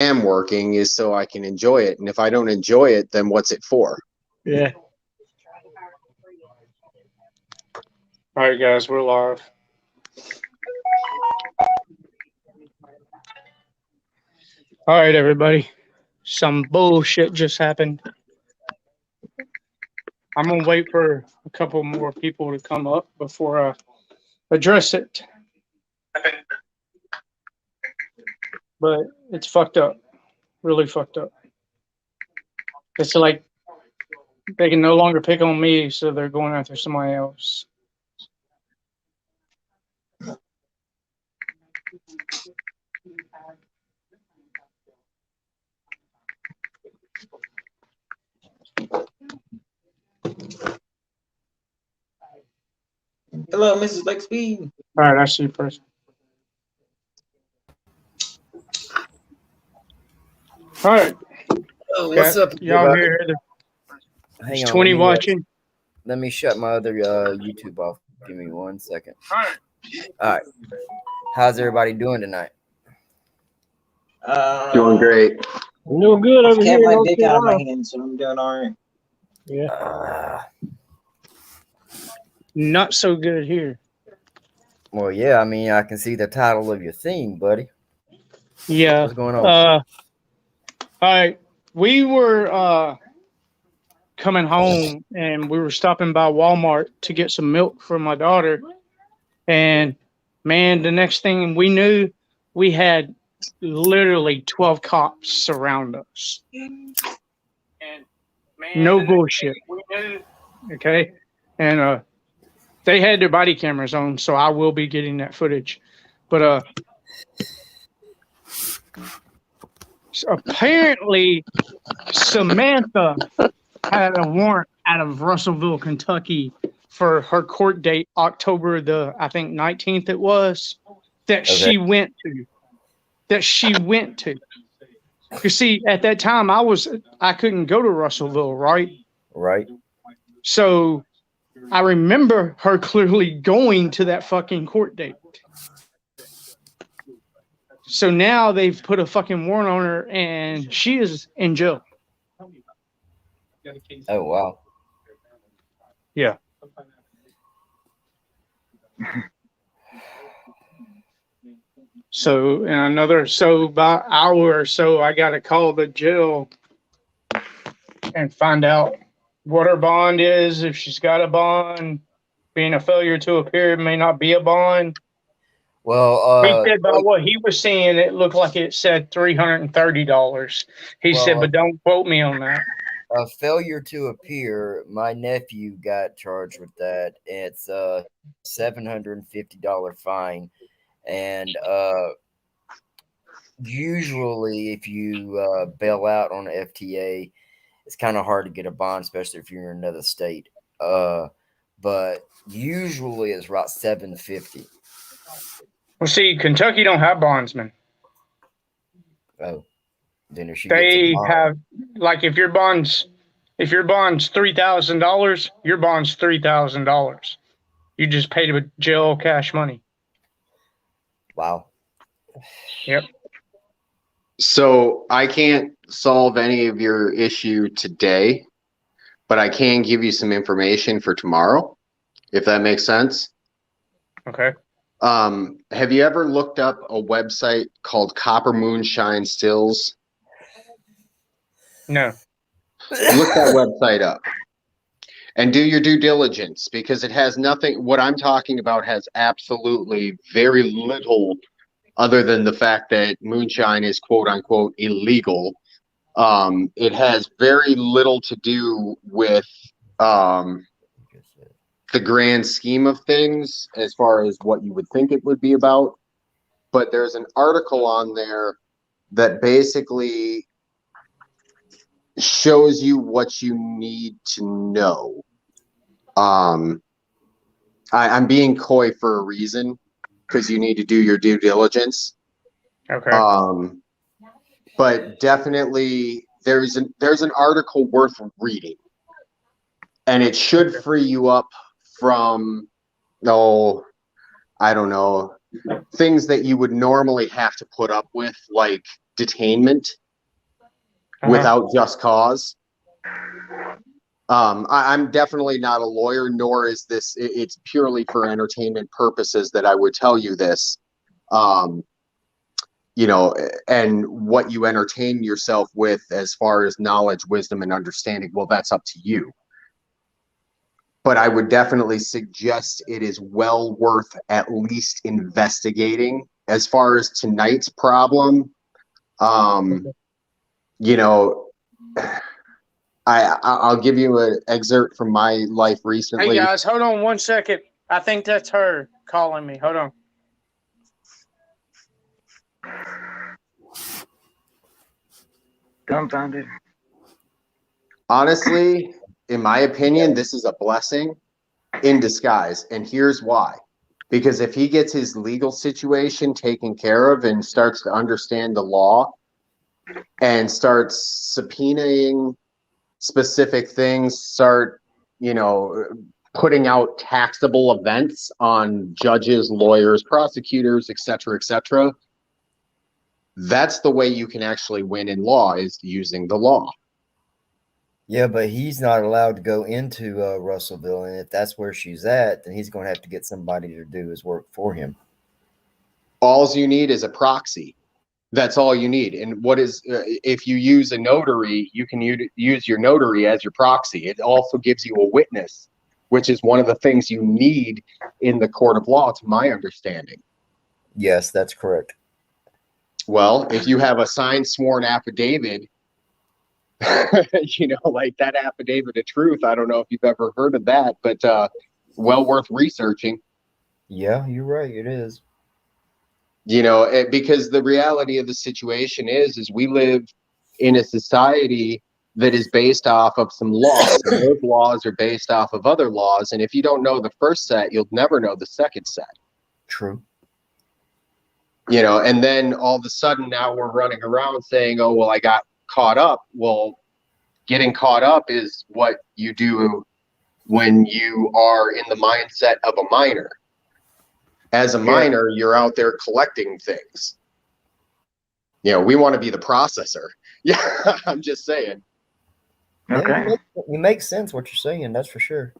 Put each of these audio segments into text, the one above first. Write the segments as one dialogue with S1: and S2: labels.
S1: am working is so I can enjoy it. And if I don't enjoy it, then what's it for?
S2: Yeah. All right, guys, we're live. All right, everybody. Some bullshit just happened. I'm gonna wait for a couple more people to come up before I address it. But it's fucked up. Really fucked up. It's like they can no longer pick on me, so they're going after somebody else.
S3: Hello, Mrs. Lexby.
S2: All right, I see you first. All right.
S4: Oh, what's up,
S2: y'all
S4: everybody?
S2: here?
S4: Hang
S2: There's
S4: on,
S2: 20 watching.
S4: let me shut my other YouTube off. Give me 1 second.
S2: All right.
S4: All right. How's everybody doing tonight?
S1: Doing great.
S2: I'm doing good
S3: I
S2: over here.
S3: kept my
S2: North
S3: dick out of my
S2: Carolina.
S3: hand, so I'm doing all right.
S2: Yeah. Not so good here.
S4: Well, yeah, I mean, I can see the title of your theme, buddy.
S2: Yeah.
S4: What's going on?
S2: All right. We were coming home and we were stopping by Walmart to get some milk for my daughter. And man, the next thing we knew, we had literally 12 cops surround us. And man, no bullshit. Okay. And they had their body cameras on, so I will be getting that footage. But apparently Samantha had a warrant out of Russellville, Kentucky for her court date, October the, I think, 19th it was, that she went to. You see, at that time, I couldn't go to Russellville, right?
S4: Right.
S2: So I remember her clearly going to that fucking court date. So now they've put a fucking warrant on her and she is in jail.
S4: Oh, wow.
S2: Yeah. So by hour or so, I got to call the jail and find out what her bond is, if she's got a bond. Being a failure to appear may not be a bond.
S4: Well,
S2: he said by what he was seeing, it looked like it said $330. He said, but don't quote me on that.
S4: A failure to appear, my nephew got charged with that. It's a $750 fine. And usually if you bail out on an FTA, it's kind of hard to get a bond, especially if you're in another state. But usually it's about $750.
S2: Well, see, Kentucky don't have bondsmen.
S4: Oh, then if she
S2: they
S4: gets a bond,
S2: have, like, if your bond's $3,000, your bond's $3,000. You just pay to jail cash money.
S4: Wow.
S2: Yep.
S1: So I can't solve any of your issue today, but I can give you some information for tomorrow, if that makes sense.
S2: Okay.
S1: Have you ever looked up a website called Copper Moonshine Stills?
S2: No.
S1: Look that website up and do your due diligence, because it has nothing. What I'm talking about has absolutely very little other than the fact that moonshine is quote unquote illegal. It has very little to do with the grand scheme of things as far as what you would think it would be about. But there's an article on there that basically shows you what you need to know. I'm being coy for a reason, because you need to do your due diligence.
S2: Okay.
S1: But definitely there's an article worth reading, and it should free you up from, I don't know, things that you would normally have to put up with, like detainment without just cause. I'm definitely not a lawyer, nor is this, it's purely for entertainment purposes that I would tell you this. You know, and what you entertain yourself with as far as knowledge, wisdom, and understanding, well, that's up to you. But I would definitely suggest it is well worth at least investigating. As far as tonight's problem, you know, I'll give you an excerpt from my life recently.
S2: Hey guys, hold on 1 second. I think that's her calling me. Hold on.
S5: Dumbfounded.
S1: Honestly, in my opinion, this is a blessing in disguise. And here's why. Because if he gets his legal situation taken care of and starts to understand the law and starts subpoenaing specific things, start, you know, putting out taxable events on judges, lawyers, prosecutors, etc., that's the way you can actually win in law, is using the law.
S4: Yeah, but he's not allowed to go into Russellville, and if that's where she's at, then he's going to have to get somebody to do his work for him.
S1: All you need is a proxy. That's all you need. And what is, if you use a notary, you can use your notary as your proxy. It also gives you a witness, which is one of the things you need in the court of law, to my understanding.
S4: Yes, that's correct.
S1: Well, if you have a signed sworn affidavit, you know, like that affidavit of truth, I don't know if you've ever heard of that, but well worth researching.
S4: Yeah, you're right. It is.
S1: You know, because the reality of the situation is we live in a society that is based off of some laws. And those laws are based off of other laws. And if you don't know the first set, you'll never know the second set.
S4: True.
S1: You know, and then all of a sudden now we're running around saying, oh, well, I got caught up. Well, getting caught up is what you do when you are in the mindset of a minor. As a minor, you're out there collecting things. You know, we want to be the processor. Yeah, I'm just saying.
S5: Okay.
S4: Yeah, it makes sense what you're saying. That's for sure.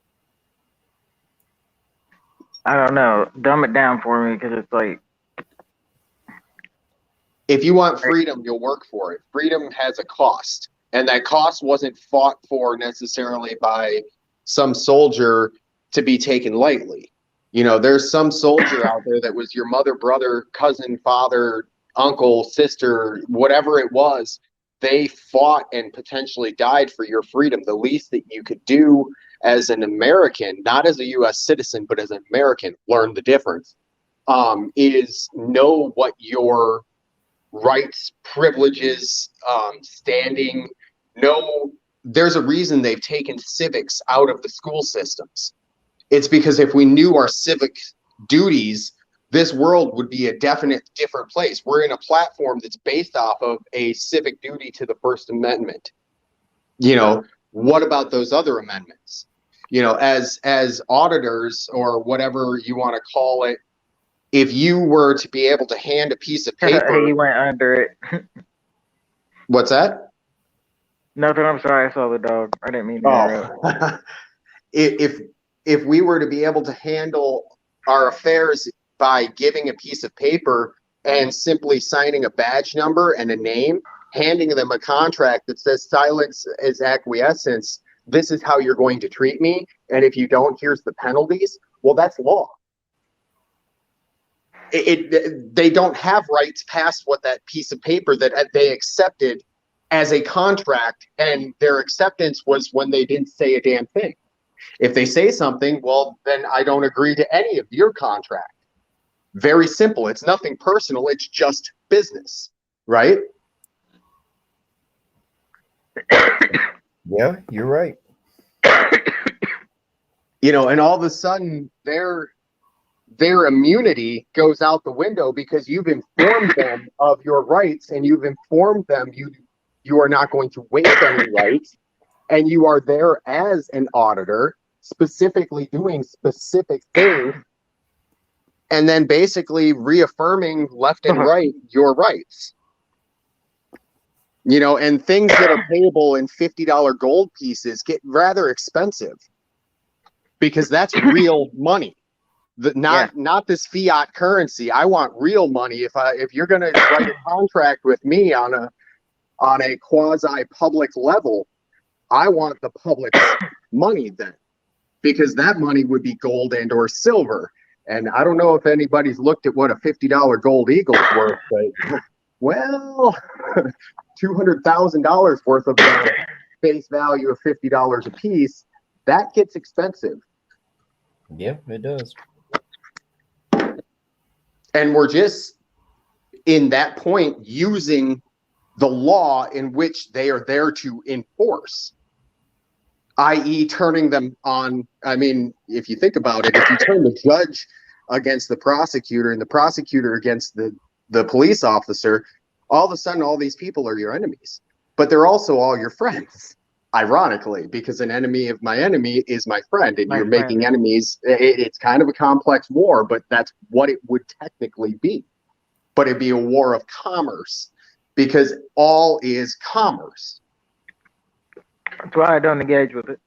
S5: I don't know. Dumb it down for me, because it's like,
S1: If you want freedom, you'll work for it. Freedom has a cost, and that cost wasn't fought for necessarily by some soldier to be taken lightly. You know, there's some soldier out there that was your mother, brother, cousin, father, uncle, sister, whatever it was. They fought and potentially died for your freedom. The least that you could do as an American, not as a U.S. citizen, but as an American, learn the difference, is know what your rights, privileges, standing. No, there's a reason they've taken civics out of the school systems. It's because if we knew our civic duties, this world would be a definite different place. We're in a platform that's based off of a civic duty to the First Amendment. You know, what about those other amendments? You know, as auditors or whatever you want to call it, if you were to be able to hand a piece of paper,
S5: he went under it.
S1: what's that?
S5: Nothing. I'm sorry. I saw the dog. I didn't mean to interrupt.
S1: Oh, if we were to be able to handle our affairs by giving a piece of paper and simply signing a badge number and a name, handing them a contract that says silence is acquiescence, this is how you're going to treat me, and if you don't, here's the penalties. Well, that's law. They don't have rights past what that piece of paper that they accepted as a contract, and their acceptance was when they didn't say a damn thing. If they say something, well, then I don't agree to any of your contract. Very simple. It's nothing personal. It's just business, right?
S4: Yeah, you're right.
S1: You know, and all of a sudden their immunity goes out the window because you've informed them of your rights, and you've informed them you are not going to waive any rights, and you are there as an auditor specifically doing specific things, and then basically reaffirming left and right your rights. You know, and things that are payable in $50 gold pieces get rather expensive because that's real money. Not this fiat currency. I want real money. If you're going to write a contract with me on a quasi public level, I want the public money then, because that money would be gold and or silver. And I don't know if anybody's looked at what a $50 gold eagle is worth, but well, $200,000 worth of the face value of $50 a piece, that gets expensive.
S4: Yeah, it does.
S1: And we're just in that point using the law in which they are there to enforce, i.e. turning them on. I mean, if you think about it, if you turn the judge against the prosecutor and the prosecutor against the police officer, all of a sudden all these people are your enemies, but they're also all your friends, ironically, because an enemy of my enemy is my friend, and you're making enemies. It's kind of a complex war, but that's what it would technically be. But it'd be a war of commerce, because all is commerce.
S5: That's why I don't engage with it.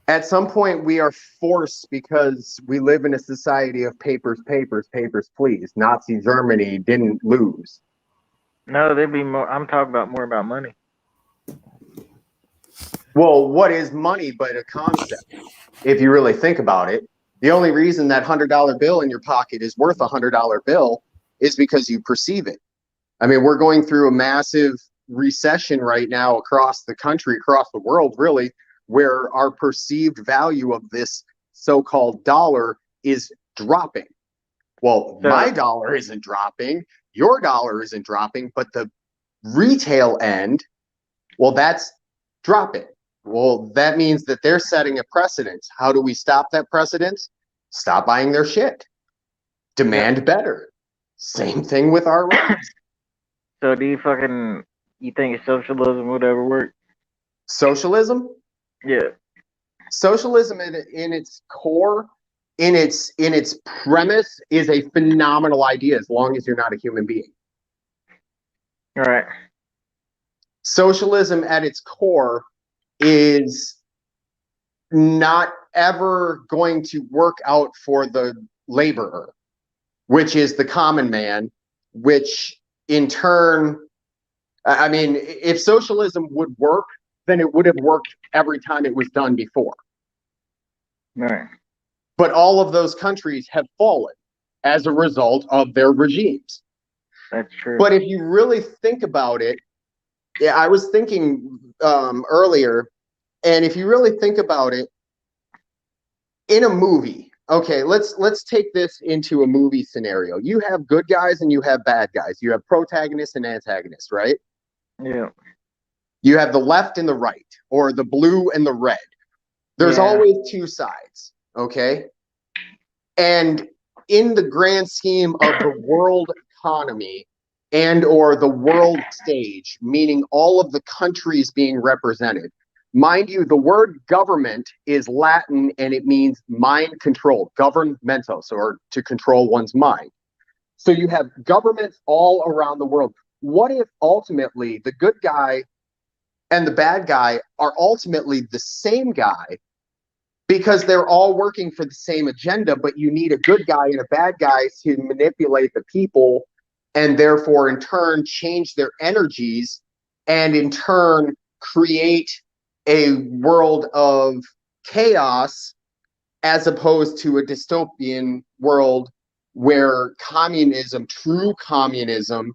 S1: At some point, we are forced, because we live in a society of papers, please. Nazi Germany didn't lose.
S5: No, there'd be more. I'm talking about more about money.
S1: Well, what is money but a concept? If you really think about it, the only reason that $100 bill in your pocket is worth a $100 bill is because you perceive it. I mean, we're going through a massive recession right now across the country, across the world, really, where our perceived value of this so-called dollar is dropping. Well, my dollar isn't dropping, your dollar isn't dropping, but the retail end, well, that's dropping. Well, that means that they're setting a precedent. How do we stop that precedent? Stop buying their shit. Demand better. Same thing with our rights.
S5: So do you think socialism would ever work?
S1: Socialism?
S5: Yeah.
S1: Socialism in its core, in its premise, is a phenomenal idea as long as you're not a human being.
S5: All right.
S1: Socialism at its core is not ever going to work out for the laborer, which is the common man, which in turn, I mean, if socialism would work, then it would have worked every time it was done before.
S5: Right.
S1: But all of those countries have fallen as a result of their regimes.
S5: That's true.
S1: But if you really think about it, yeah, I was thinking earlier, and if you really think about it, in a movie, okay, let's take this into a movie scenario. You have good guys and you have bad guys. You have protagonists and antagonists, right?
S5: Yeah.
S1: You have the left and the right, or the blue and the red. There's always two sides, okay? And in the grand scheme of the world economy and or the world stage, meaning all of the countries being represented, mind you, the word government is Latin and it means mind control, governmentos, or to control one's mind. So you have governments all around the world. What if ultimately the good guy and the bad guy are ultimately the same guy, because they're all working for the same agenda, but you need a good guy and a bad guy to manipulate the people and therefore in turn change their energies and in turn create a world of chaos, as opposed to a dystopian world where communism, true communism,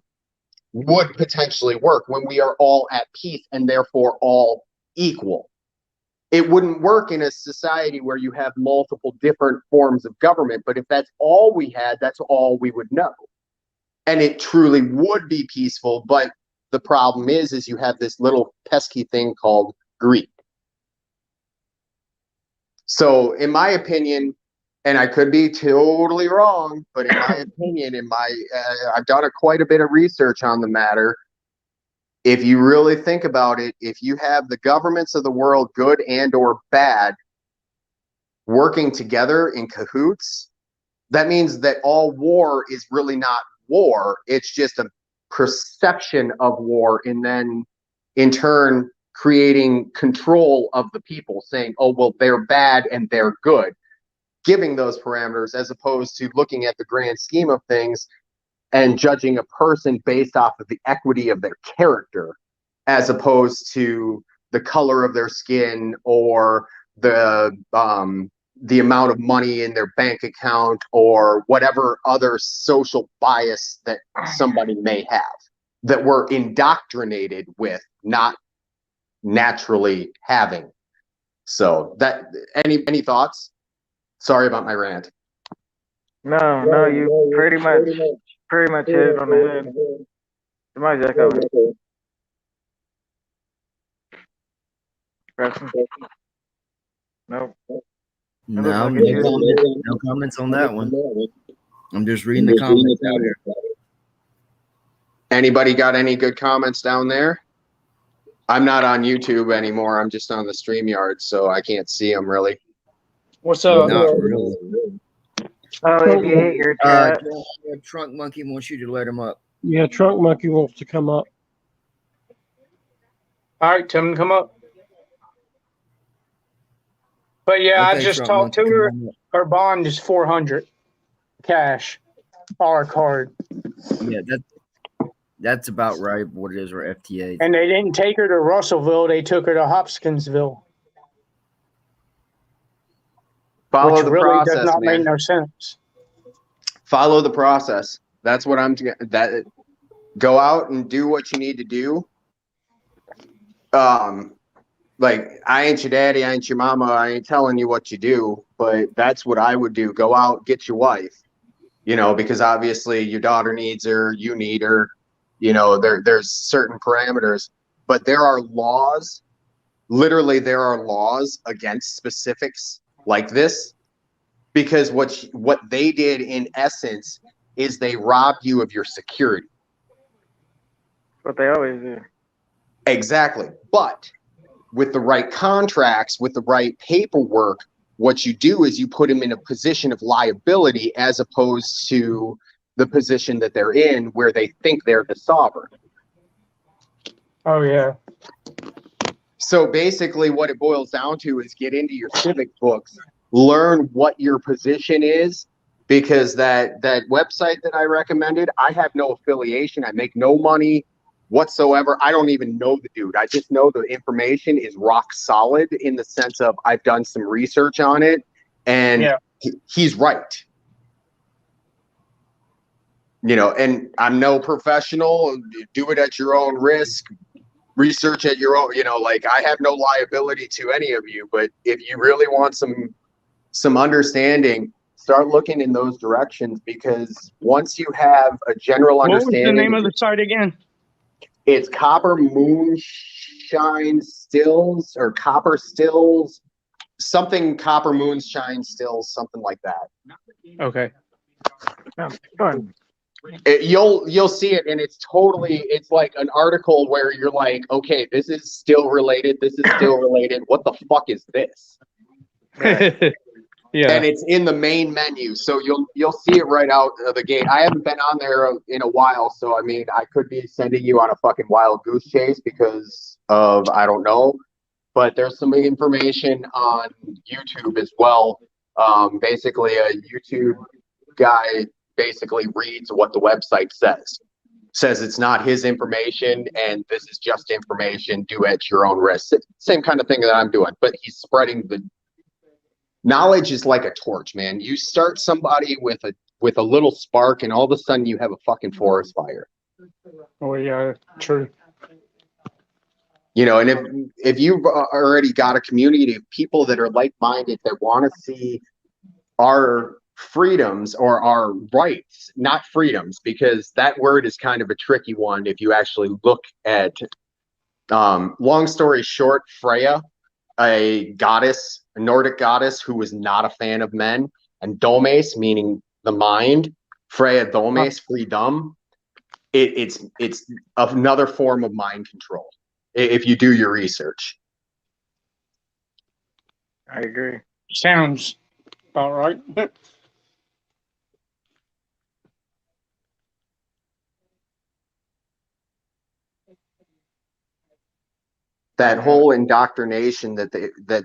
S1: would potentially work when we are all at peace and therefore all equal. It wouldn't work in a society where you have multiple different forms of government, but if that's all we had, that's all we would know. And it truly would be peaceful, but the problem is you have this little pesky thing called greed. So in my opinion, and I could be totally wrong, but in my opinion, I've done quite a bit of research on the matter. If you really think about it, if you have the governments of the world, good and or bad, working together in cahoots, that means that all war is really not war. It's just a perception of war, and then in turn creating control of the people, saying, oh, well, they're bad and they're good, giving those parameters, as opposed to looking at the grand scheme of things and judging a person based off of the equity of their character, as opposed to the color of their skin or the amount of money in their bank account or whatever other social bias that somebody may have that we're indoctrinated with, not naturally having. So that any thoughts? Sorry about my rant.
S5: No, you pretty much hit it on the head. Somebody's echoing. Preston? Nope.
S4: No,
S5: like it's
S4: no comments on that one. I'm just reading the comments out here.
S1: Anybody got any good comments down there? I'm not on YouTube anymore. I'm just on the StreamYard, so I can't see them really.
S2: What's up?
S4: Not really.
S5: Oh, if you hit your chat.
S4: Trunk Monkey wants you to let him up.
S6: Yeah, Trunk Monkey wants to come up.
S2: All right, tell him to come up. But yeah, I
S4: Okay,
S2: just
S4: Trunk
S2: talked to
S4: Monkey,
S2: her.
S4: come on up.
S2: Her bond is $400 cash, our card,
S4: Yeah, that's about right. What it is for FTA.
S2: and they didn't take her to Russellville. They took her to Hopkinsville,
S1: Follow
S2: which
S1: the
S2: really
S1: process,
S2: does not
S1: man.
S2: make no sense.
S1: Follow the process. That's what go out and do what you need to do. Like, I ain't your daddy, I ain't your mama, I ain't telling you what you do, but that's what I would do. Go out, get your wife, because obviously your daughter needs her, you need her, there's certain parameters, but there are laws, literally there are laws against specifics like this, because what they did in essence is they robbed you of your security.
S5: What they always do.
S1: Exactly. But with the right contracts, with the right paperwork, what you do is you put them in a position of liability as opposed to the position that they're in where they think they're the sovereign.
S2: Oh yeah.
S1: So basically what it boils down to is get into your civic books, learn what your position is, because that website that I recommended, I have no affiliation. I make no money whatsoever. I don't even know the dude. I just know the information is rock solid in the sense of I've done some research on it, and
S2: Yeah.
S1: he's right. And I'm no professional. Do it at your own risk. Research at your own, I have no liability to any of you, but if you really want some understanding, start looking in those directions, because once you have a general understanding.
S2: What was the name of the site again?
S1: It's Copper Moonshine Stills or Copper Stills, something Copper Moonshine Stills, something like that.
S2: Okay.
S5: Fun.
S1: You'll see it, and it's like an article where you're like, okay, this is still related. This is still related. What the fuck is this?
S2: Yeah.
S1: And it's in the main menu, so you'll see it right out of the gate. I haven't been on there in a while, so I mean, I could be sending you on a fucking wild goose chase because of I don't know, but there's some information on YouTube as well. Basically, a YouTube guy basically reads what the website says it's not his information, and this is just information. Do at your own risk. Same kind of thing that I'm doing, but he's spreading the knowledge is like a torch, man. You start somebody with a little spark, and all of a sudden you have a fucking forest fire.
S2: Oh yeah, true.
S1: And if you've already got a community of people that are like-minded, that want to see our freedoms or our rights, not freedoms, because that word is kind of a tricky one if you actually look at, long story short, Freya, a Nordic goddess who was not a fan of men, and Domes, meaning the mind, Freya Domes, freedom. It's another form of mind control if you do your research.
S5: I agree.
S2: Sounds about right.
S1: That whole indoctrination that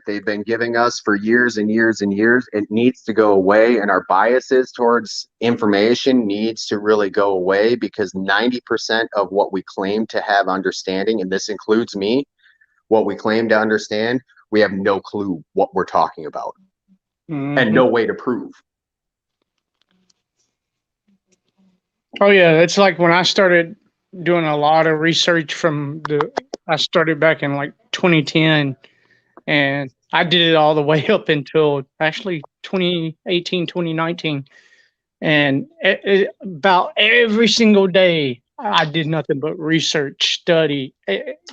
S1: they've been giving us for years and years and years, it needs to go away, and our biases towards information needs to really go away, because 90% of what we claim to have understanding, and this includes me, what we claim to understand, we have no clue what we're talking about and no way to prove.
S2: Oh yeah, it's like when I started doing a lot of research I started back in like 2010, and I did it all the way up until actually 2018, 2019. And about every single day, I did nothing but research, study,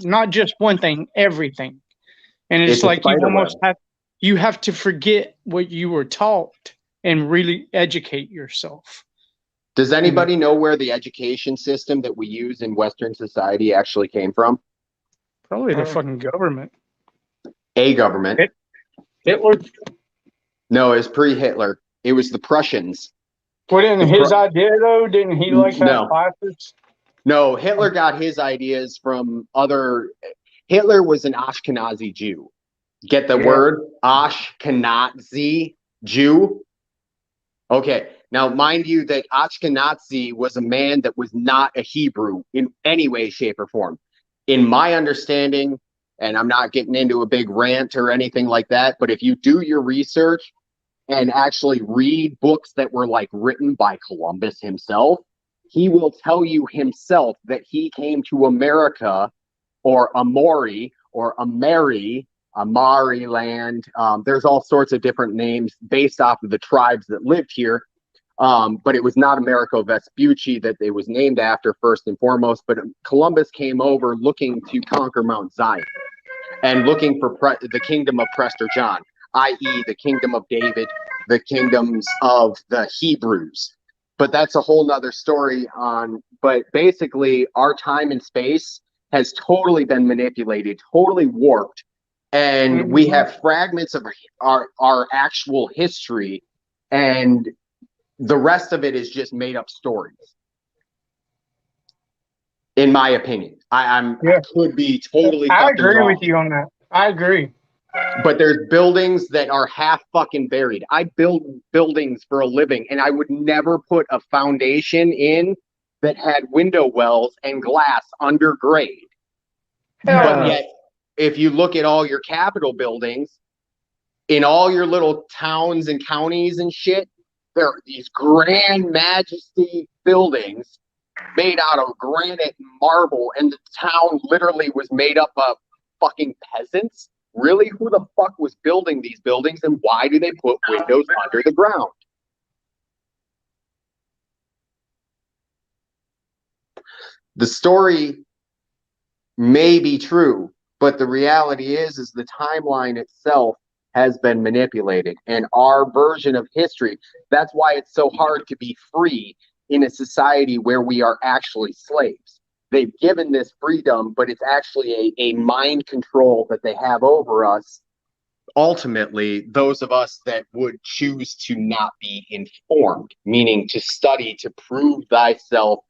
S2: not just one thing, everything. And it's
S1: a
S2: like
S1: spider web.
S2: you have to forget what you were taught and really educate yourself.
S1: Does anybody know where the education system that we use in Western society actually came from?
S2: Probably the fucking government.
S1: A government.
S2: Hitler.
S1: No, it was pre-Hitler. It was the Prussians.
S2: Wasn't his idea though? Didn't he like have
S1: No.
S2: classes?
S1: No, Hitler got his ideas from Hitler was an Ashkenazi Jew. Get the word? Ashkenazi Jew. Okay. Now, mind you that Ashkenazi was a man that was not a Hebrew in any way, shape, or form. In my understanding, and I'm not getting into a big rant or anything like that, but if you do your research and actually read books that were like written by Columbus himself, he will tell you himself that he came to America, or Amori, or Amari land. There's all sorts of different names based off of the tribes that lived here. But it was not Americo Vespucci that it was named after first and foremost, but Columbus came over looking to conquer Mount Zion and looking for the kingdom of Prester John, i.e. the kingdom of David, the kingdoms of the Hebrews. But that's a whole nother story but basically our time and space has totally been manipulated, totally warped. And we have fragments of our actual history, and the rest of it is just made up stories. In my opinion, I could be totally.
S2: I agree
S1: wrong.
S2: with you on that. I agree.
S1: But there's buildings that are half fucking buried. I build buildings for a living, and I would never put a foundation in that had window wells and glass under grade. But yet, if you look at all your Capitol buildings in all your little towns and counties and shit, there are these grand majesty buildings made out of granite and marble, and the town literally was made up of fucking peasants. Really? Who the fuck was building these buildings, and why do they put windows under the ground? The story may be true, but the reality is the timeline itself has been manipulated, and our version of history, that's why it's so hard to be free in a society where we are actually slaves. They've given this freedom, but it's actually a mind control that they have over us. Ultimately, those of us that would choose to not be informed, meaning to study to prove thyself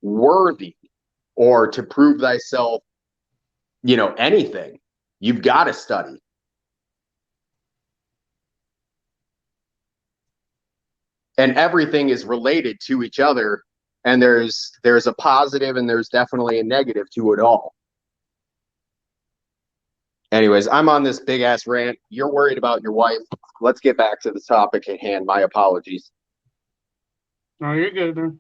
S1: worthy, or to prove thyself, anything, you've got to study. And everything is related to each other, and there's a positive and there's definitely a negative to it all. Anyways, I'm on this big ass rant. You're worried about your wife. Let's get back to the topic at hand. My apologies.
S2: No, you're good, man.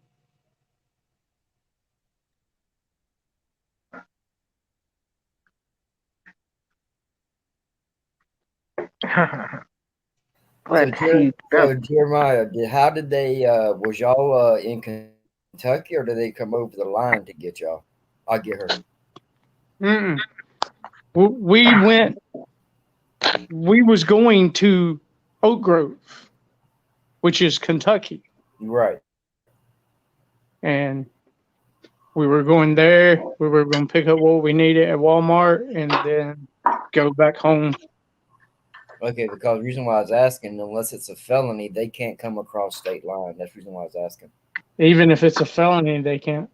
S4: So Jeremiah, how did they? Was y'all in Kentucky, or did they come over the line to get y'all? I'll get her.
S2: Mm-mm. We went. We was going to Oak Grove, which is Kentucky,
S4: Right.
S2: and we were going there. We were going to pick up what we needed at Walmart and then go back home.
S4: Okay, because the reason why I was asking, unless it's a felony, they can't come across state line. That's the reason why I was asking.
S2: Even if it's a felony, they can't.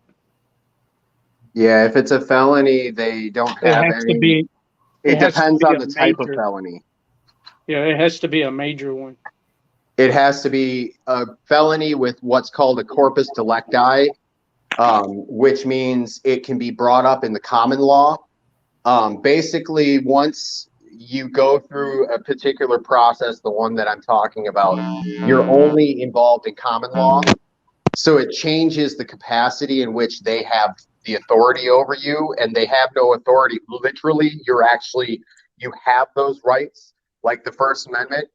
S1: Yeah, if it's a felony, they don't
S2: It
S1: have
S2: has to be.
S1: It
S2: has to
S1: depends
S2: be
S1: on
S2: a
S1: the type of
S2: major.
S1: felony.
S2: Yeah, it has to be a major one.
S1: It has to be a felony with what's called a corpus delicti, which means it can be brought up in the common law. Basically, once you go through a particular process, the one that I'm talking about, you're only involved in common law. So it changes the capacity in which they have the authority over you, and they have no authority. Literally, you have those rights, like the First Amendment.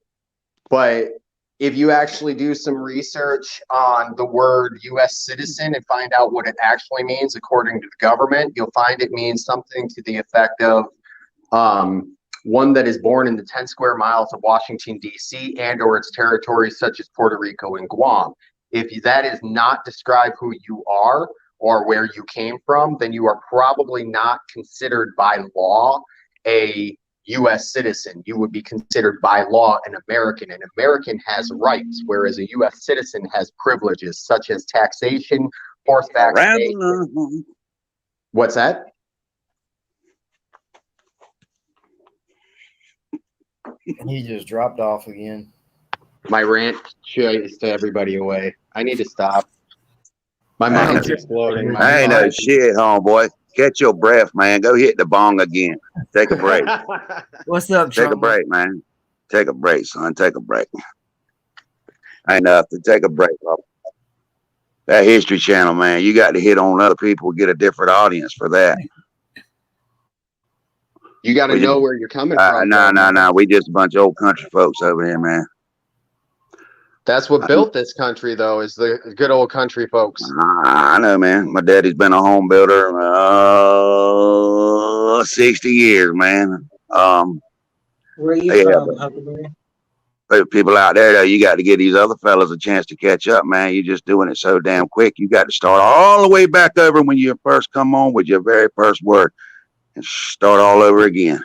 S1: But if you actually do some research on the word U.S. citizen and find out what it actually means according to the government, you'll find it means something to the effect of one that is born in the 10 square miles of Washington, D.C. and or its territories such as Puerto Rico and Guam. If that is not describe who you are or where you came from, then you are probably not considered by law a U.S. citizen. You would be considered by law an American. An American has rights, whereas a U.S. citizen has privileges such as taxation, horseback. What's that?
S4: He just dropped off again.
S1: My rant chased everybody away. I need to stop. My mind's exploding. My
S7: I ain't no
S1: mind-
S7: shit, homeboy. Catch your breath, man. Go hit the bong again. Take a break.
S4: What's up,
S7: Take a
S4: Trump?
S7: break, man. Take a break, son. Take a break. Ain't nothing. Take a break, bro. That History Channel, man. You got to hit on other people, get a different audience for that.
S1: You got to know where you're coming from.
S7: No. We just a bunch of old country folks over here, man.
S1: That's what built this country, though, is the good old country folks.
S7: I know, man. My daddy's been a home builder 60 years, man.
S3: Where you
S7: Yeah,
S3: from, Huckleberry?
S7: People out there, though, you got to give these other fellas a chance to catch up, man. You're just doing it so damn quick. You got to start all the way back over when you first come on with your very first word and start all over again.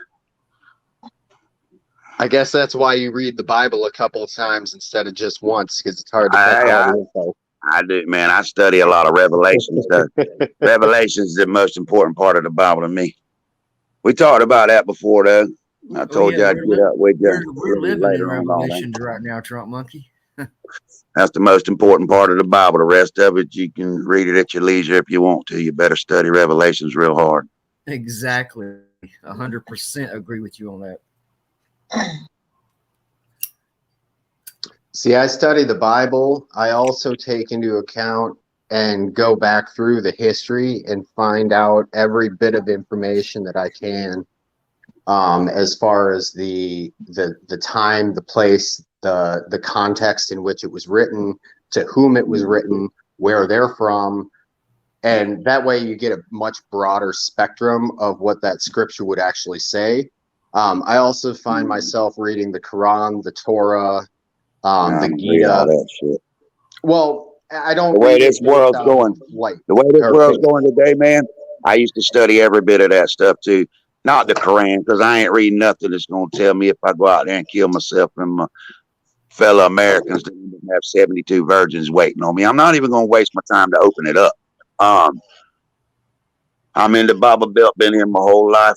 S1: I guess that's why you read the Bible a couple of times instead of just once, because it's hard to catch all the info.
S7: I do, man. I study a lot of Revelation stuff. Revelation is the most important part of the Bible to me. We talked about that before, though. I told you I'd get up with you.
S4: We're living in
S7: later on all that.
S4: Revelations right now, Trump Monkey.
S7: That's the most important part of the Bible. The rest of it, you can read it at your leisure if you want to. You better study Revelations real hard.
S4: Exactly. 100% agree with you on that.
S1: See, I study the Bible. I also take into account and go back through the history and find out every bit of information that I can, as far as the time, the place, the context in which it was written, to whom it was written, where they're from, and that way you get a much broader spectrum of what that scripture would actually say. I also find myself reading the Quran, the Torah, the Gita.
S7: All that shit.
S1: Well, I don't.
S7: The way
S1: read
S7: this
S1: it based
S7: world's
S1: on
S7: going,
S1: light.
S7: the way this
S1: Or
S7: world's
S1: faith.
S7: going today, man, I used to study every bit of that stuff too. Not the Quran, because I ain't reading nothing that's going to tell me if I go out there and kill myself and my fellow Americans that have 72 virgins waiting on me. I'm not even going to waste my time to open it up. I'm in the Bible Belt, been here my whole life.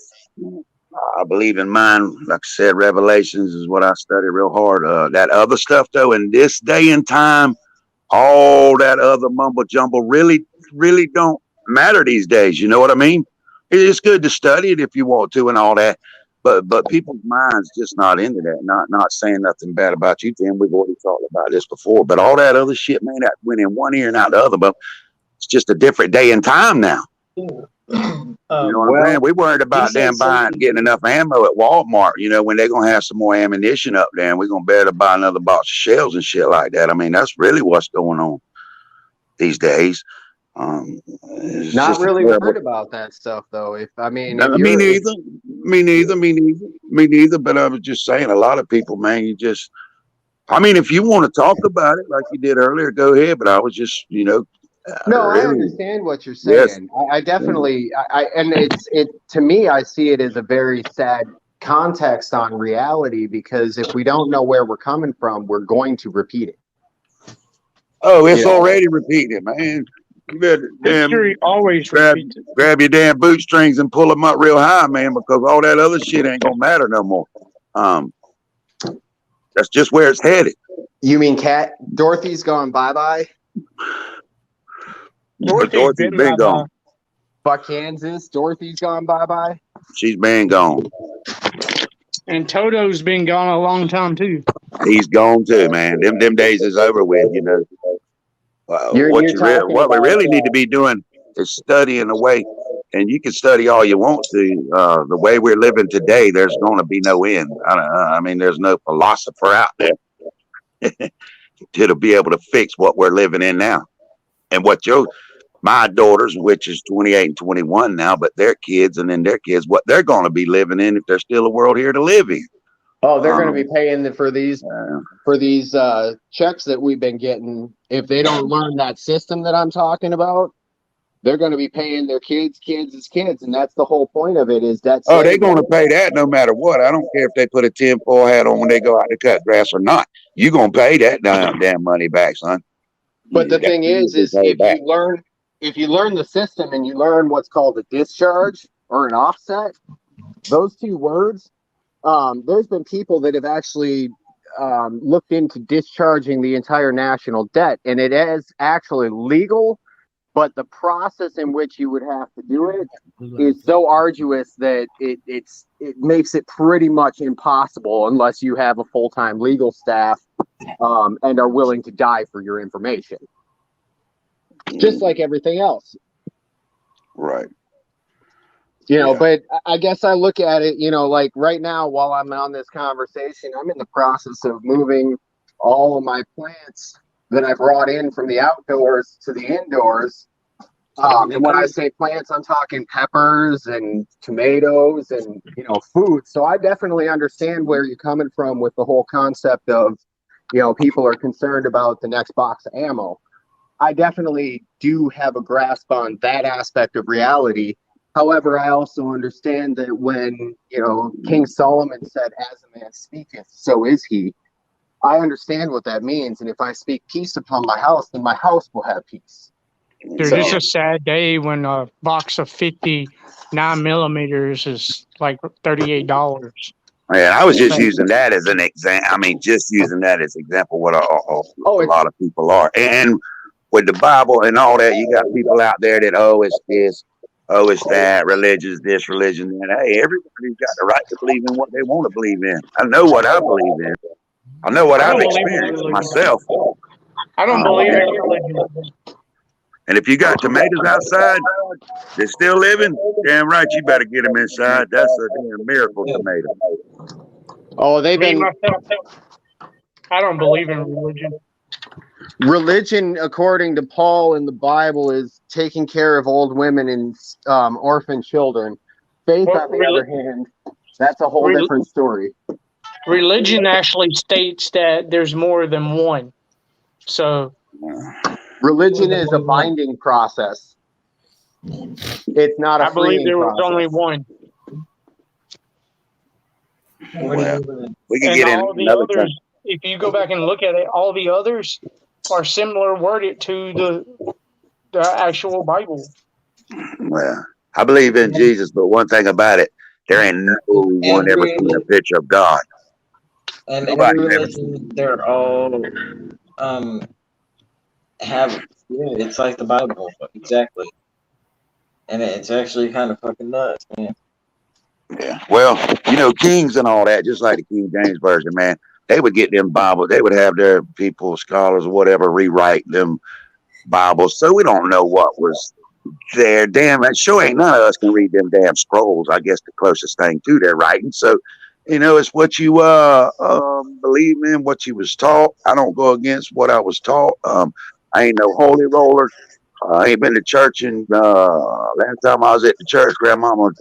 S7: I believe in mine. Like I said, Revelations is what I study real hard. That other stuff, though, in this day and time, all that other mumbo jumbo really don't matter these days. You know what I mean? It's good to study it if you want to and all that, but people's minds just not into that. Not saying nothing bad about you, Tim. We've already talked about this before, but all that other shit, man, that went in one ear and out the other. But it's just a different day and time now. You know what I'm saying? We worried about them getting enough ammo at Walmart. You know, when they're gonna have some more ammunition up there, and we're gonna be able to buy another box of shells and shit like that. I mean, that's really what's going on these days.
S1: Not really worried about that stuff, though.
S7: Me neither. But I was just saying, a lot of people, man, if you want to talk about it like you did earlier, go ahead. But I was just,
S1: No,
S7: really,
S1: I understand what you're saying.
S7: Yes.
S1: I definitely, and it to me, I see it as a very sad context on reality, because if we don't know where we're coming from, we're going to repeat it.
S7: Oh, it's already repeated, man. You better
S2: History always
S7: grab
S2: repeats it.
S7: grab your damn bootstrings and pull them up real high, man, because all that other shit ain't gonna matter no more. That's just where it's headed.
S1: You mean Dorothy's gone bye-bye?
S7: Dorothy's been gone.
S1: Fuck Kansas, Dorothy's gone bye-bye.
S7: She's been gone.
S2: And Toto's been gone a long time too.
S7: He's gone too, man. Them days is over with, you know. What we really need to be doing is studying the way, and you can study all you want to. The way we're living today, there's going to be no end. I mean, there's no philosopher out there to be able to fix what we're living in now. And what my daughters, which is 28 and 21 now, but their kids and then their kids, what they're going to be living in if there's still a world here to live in.
S1: Oh, they're going to be paying for these checks that we've been getting. If they don't learn that system that I'm talking about, they're going to be paying their kids' kids, and that's the whole point of it. Is that
S7: they're going to pay that no matter what. I don't care if they put a tinfoil hat on when they go out to cut grass or not. You're going to pay that damn money back, son.
S1: But the thing is if you learn the system and you learn what's called a discharge or an offset, those two words. There's been people that have actually looked into discharging the entire national debt, and it is actually legal, but the process in which you would have to do it is so arduous that it makes it pretty much impossible unless you have a full-time legal staff and are willing to die for your information. Just like everything else.
S7: Right.
S1: But I guess I look at it, like right now while I'm on this conversation, I'm in the process of moving all of my plants that I brought in from the outdoors to the indoors. And when I say plants, I'm talking peppers and tomatoes and, food. So I definitely understand where you're coming from with the whole concept of, people are concerned about the next box of ammo. I definitely do have a grasp on that aspect of reality. However, I also understand that when, King Solomon said, as a man speaketh, so is he. I understand what that means. And if I speak peace upon my house, then my house will have peace.
S2: There's just a sad day when a box of 50 9mm is like $38.
S7: Man, I was just using that as an example. I mean, just using that as an example what a lot of people are. And with the Bible and all that, you got people out there that, it's this, it's that, religion's this, religion that. Hey, everybody's got the right to believe in what they want to believe in. I know what I believe in. I know what I've experienced myself.
S2: I don't believe in religion.
S7: And if you got tomatoes outside, they're still living, damn right, you better get them inside. That's a damn miracle tomato.
S1: Oh, they've been...
S2: I don't believe in religion.
S1: Religion, according to Paul in the Bible, is taking care of old women and orphan children. Faith, on the other hand, that's a whole different story.
S2: Religion actually states that there's more than one. So,
S1: religion is a binding process. It's not a
S2: I believe there was
S1: process.
S2: only one.
S7: Well, we can
S2: And
S7: get in
S2: all the
S7: another
S2: others,
S7: time.
S2: if you go back and look at it, all the others are similar worded to the actual Bible.
S7: Well, I believe in Jesus, but one thing about it, there ain't no one ever seen a picture of God.
S8: And every religion, they're all it's like the Bible, exactly. And it's actually kind of fucking nuts, man.
S7: Yeah. Well, kings and all that, just like the King James Version, man, they would get them Bibles. They would have their people, scholars, or whatever, rewrite them Bibles. So we don't know what was there. Damn, that sure ain't none of us can read them damn scrolls. I guess the closest thing to their writing. So, it's what you believe in, what you was taught. I don't go against what I was taught. I ain't no holy roller. I ain't been to church in last time I was at the church, grandmama's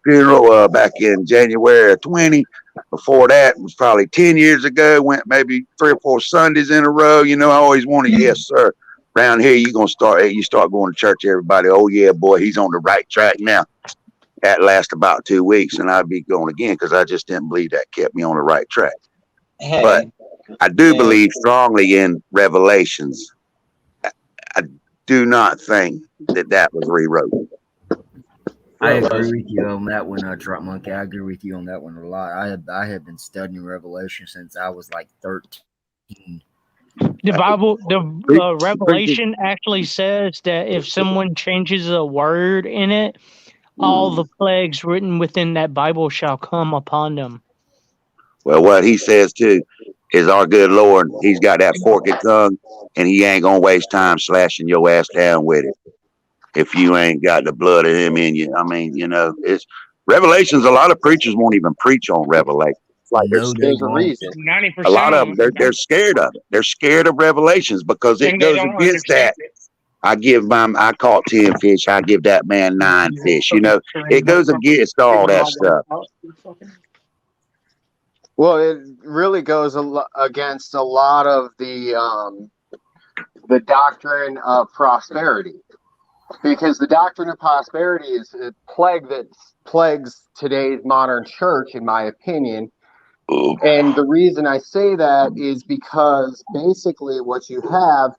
S7: funeral back in January of 20. Before that, it was probably 10 years ago. Went maybe 3 or 4 Sundays in a row. I always wanted, yes, sir. Around here, you start going to church. Everybody, oh yeah, boy, he's on the right track now. That lasts about 2 weeks, and I'd be going again because I just didn't believe that kept me on the right track.
S8: Hey,
S7: but I do believe strongly in revelations. do not think that was rewrote.
S4: I
S8: Yeah, it
S4: agree
S8: was.
S4: with you on that one, Truck Monkey. I agree with you on that one a lot. I have been studying Revelation since I was like 13.
S2: The Bible, the
S7: Preach-
S2: Revelation actually says that if someone changes a word in it, all the plagues written within that Bible shall come upon them.
S7: Well, what he says too is our good Lord. He's got that forked tongue, and he ain't gonna waste time slashing your ass down with it if you ain't got the blood of him in you. I mean, it's Revelations. A lot of preachers won't even preach on Revelation. It's like
S4: No, they
S1: There's a
S4: won't.
S1: reason.
S2: 90%
S7: a lot of
S2: of
S7: them,
S2: them,
S7: they're scared of it. They're scared of Revelations because it
S2: and they
S7: goes
S2: don't
S7: against
S2: understand
S7: that. I caught 10 fish. I give that man 9 fish. It goes against all that stuff.
S1: Well, it really goes against a lot of the doctrine of prosperity, because the doctrine of prosperity is a plague that plagues today's modern church, in my opinion. And the reason I say that is because basically what you have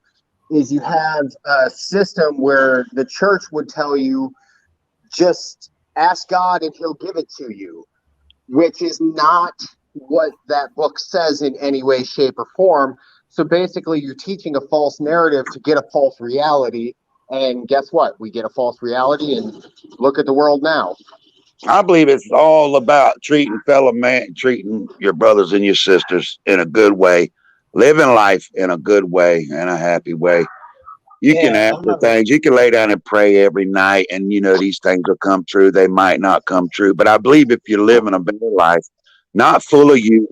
S1: is you have a system where the church would tell you, just ask God and he'll give it to you, which is not what that book says in any way, shape, or form. So basically, you're teaching a false narrative to get a false reality. And guess what? We get a false reality, and look at the world now.
S7: I believe it's all about treating treating your brothers and your sisters in a good way, living life in a good way and a happy way. You can ask for things. You can lay down and pray every night, and these things will come true. They might not come true, but I believe if you're living a better life, not full of you,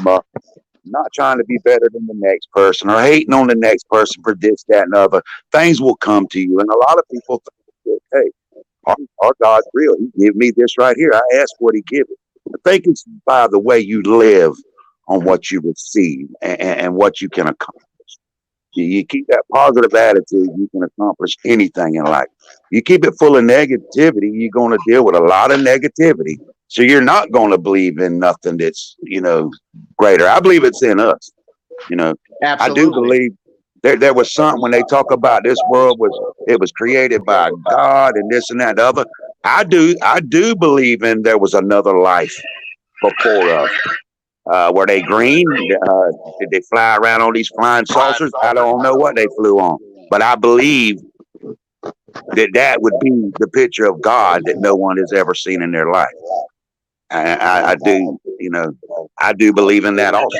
S7: not trying to be better than the next person or hating on the next person for this, that, and other, things will come to you. And a lot of people think, hey, our God's real. He gave me this right here. I asked what he gave me. I think it's by the way you live on what you receive and what you can accomplish. You keep that positive attitude, you can accomplish anything in life. You keep it full of negativity, you're going to deal with a lot of negativity. So you're not going to believe in nothing that's, greater. I believe it's in us. I do believe there was something when they talk about this world was created by God and this and that and the other. I do believe in there was another life before us. Were they green? Did they fly around on these flying saucers? I don't know what they flew on, but I believe that would be the picture of God that no one has ever seen in their life. I do, I do believe in that also.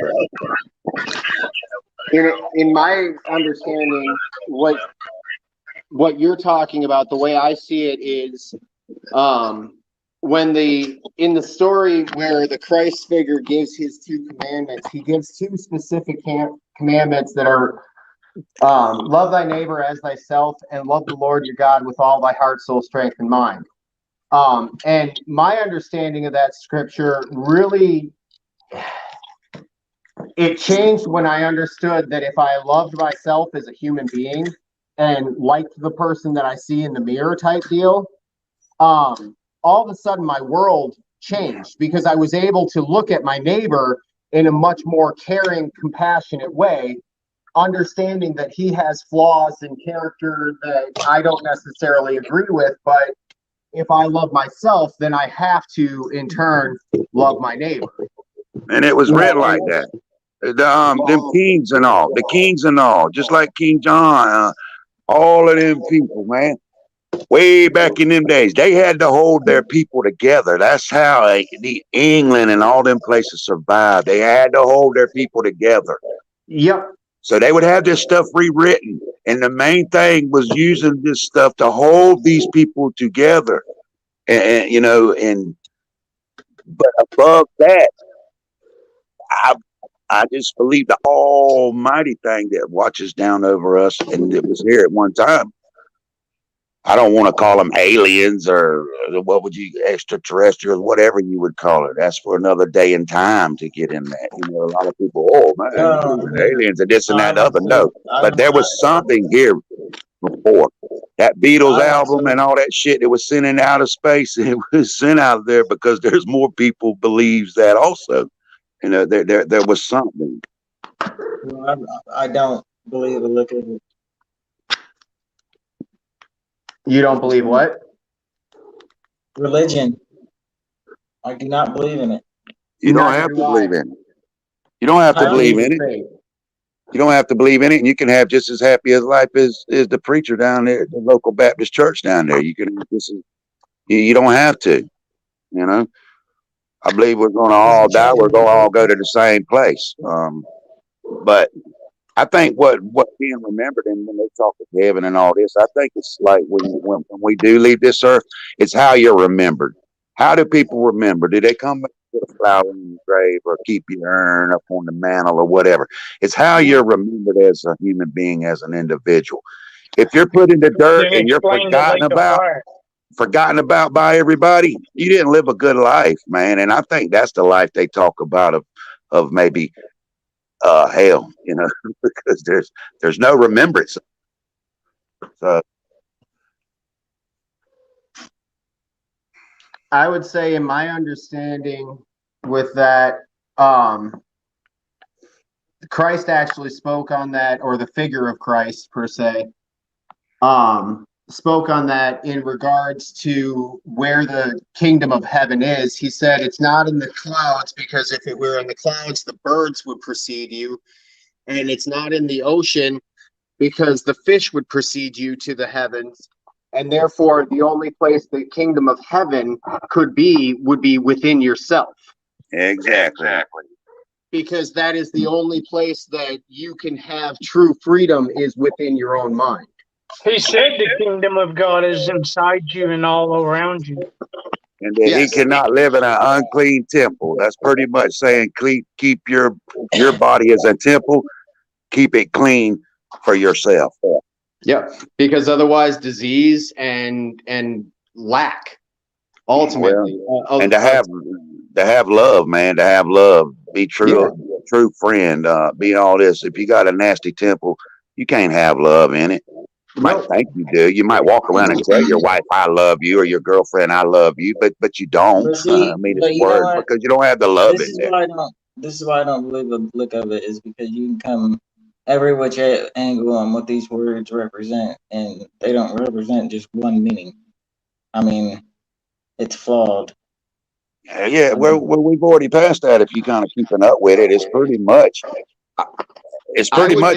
S1: In my understanding, what you're talking about, the way I see it is, when in the story where the Christ figure gives his 2 commandments, he gives 2 specific commandments that are, love thy neighbor as thyself and love the Lord your God with all thy heart, soul, strength, and mind. And my understanding of that scripture really, it changed when I understood that if I loved myself as a human being and liked the person that I see in the mirror type deal, all of a sudden my world changed, because I was able to look at my neighbor in a much more caring, compassionate way, understanding that he has flaws in character that I don't necessarily agree with, but if I love myself, then I have to in turn love my neighbor.
S7: And it was read like that. Them kings and all, just like King John, all of them people, man. Way back in them days, they had to hold their people together. That's how the England and all them places survived. They had to hold their people together.
S1: Yep.
S7: So they would have this stuff rewritten, and the main thing was using this stuff to hold these people together. And but above that, I just believe the almighty thing that watches down over us, and it was here at one time. I don't want to call them aliens or what would you, extraterrestrials, whatever you would call it. That's for another day and time to get in that. A lot of people, oh man, aliens and this and that and other. No, but there was something here before. That Beatles album and all that shit that was sent in outer space, it was sent out there because there's more people believes that also. There was something.
S8: I don't believe a lick of it.
S1: You don't believe what?
S8: Religion. I do not believe in it.
S7: You don't
S1: Neither
S7: have
S1: do
S7: to
S1: I.
S7: believe in it. You don't have to
S8: I
S7: believe
S1: Faith
S7: in
S1: is
S7: it.
S1: faith.
S7: You don't have to believe in it, and you can have just as happy as life as the preacher down there at the local Baptist church down there. You can just you don't have to. You know, I believe we're going to all die. We're going to all go to the same place. But I think what being remembered, and when they talk of heaven and all this, I think it's like when we do leave this earth, it's how you're remembered. How do people remember? Do they come back with a flower in the grave or keep your urn up on the mantle or whatever? It's how you're remembered as a human being, as an individual. If you're put in the dirt
S2: They
S7: and you're
S2: explained the lake of fire.
S7: forgotten about by everybody, you didn't live a good life, man. And I think that's the life they talk about of maybe hell, you know, because there's no remembrance. So
S1: I would say, in my understanding with that, um, Christ actually spoke on that, or the figure of Christ per se, spoke on that in regards to where the kingdom of heaven is. He said it's not in the clouds, because if it were in the clouds, the birds would precede you. And it's not in the ocean, because the fish would precede you to the heavens. And therefore, the only place the kingdom of heaven would be within yourself.
S7: exactly.
S1: Because that is the only place that you can have true freedom, is within your own mind.
S2: He said the kingdom of God is inside you and all around you.
S7: And that he cannot live in an unclean temple. That's pretty much saying keep your body as a temple, keep it clean for yourself.
S1: Yep. Because otherwise, disease and lack, ultimately,
S7: And to have love, man, to have love, be true, true friend, be all this. If you got a nasty temple, you can't have love in it. You might think you do. You might walk around and tell your wife, "I love you," or your girlfriend, "I love you," but you don't.
S8: But see,
S7: I mean,
S8: but
S7: it's
S8: you know
S7: word
S8: what?
S7: because you don't have the love
S8: This
S7: in
S8: is
S7: there.
S8: why I don't. This is why I don't believe the look of it is because you can come every which angle on what these words represent, and they don't represent just one meaning. I mean, it's flawed.
S7: Yeah, well, we've already passed that. If you're kind of keeping up with it, it's pretty much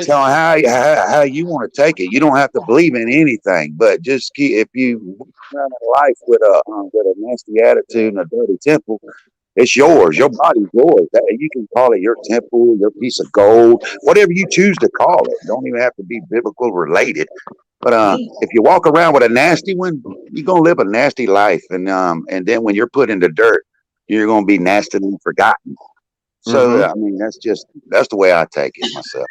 S7: on how you want to take it. You don't have to believe in anything, but just if you run a life with a nasty attitude and a dirty temple, it's yours. Your body's yours. You can call it your temple, your piece of gold, whatever you choose to call it. Don't even have to be biblical related. But if you walk around with a nasty one, you're gonna live a nasty life, and then when you're put in the dirt, you're gonna be nastily forgotten. So I mean, that's the way I take it myself.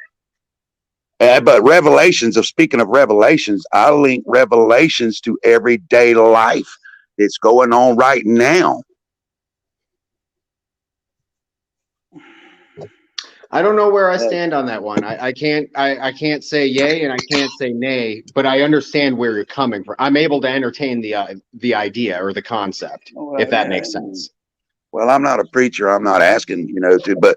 S7: But speaking of revelations, I link revelations to everyday life that's going on right now.
S1: I don't know where I stand on that one. I can't say yay and I can't say nay, but I understand where you're coming from. I'm able to entertain the idea or the concept, if that makes sense.
S7: Well, I'm not a preacher. I'm not asking, but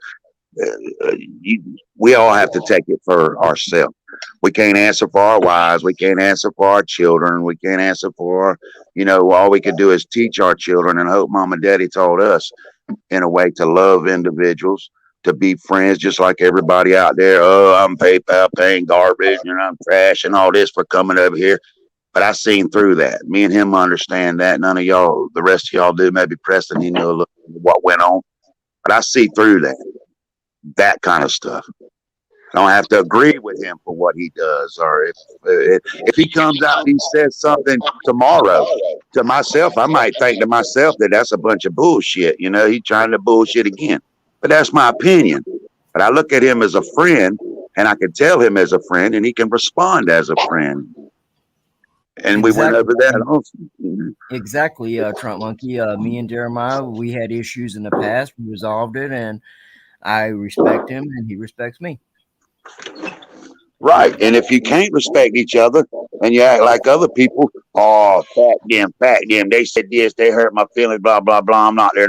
S7: we all have to take it for ourselves. We can't answer for our wives. We can't answer for our children. We can't answer for, all we could do is teach our children and hope mom and daddy taught us in a way to love individuals, to be friends, just like everybody out there. Oh, I'm PayPal paying garbage and I'm trash and all this for coming over here. But I seen through that. Me and him understand that. None of y'all, the rest of y'all do. Maybe Preston, he knew a little what went on. But I see through that kind of stuff. I don't have to agree with him for what he does. Or if he comes out and he says something tomorrow to myself, I might think to myself that that's a bunch of bullshit. He's trying to bullshit again. But that's my opinion. But I look at him as a friend, and I can tell him as a friend, and he can respond as a friend. And we went over that also.
S4: Exactly, Trump Monkey. Me and Jeremiah, we had issues in the past. We resolved it, and I respect him, and he respects me.
S7: Right. And if you can't respect each other and you act like other people, oh, fat them. They said this, they hurt my feelings, blah, blah, blah. I'm not their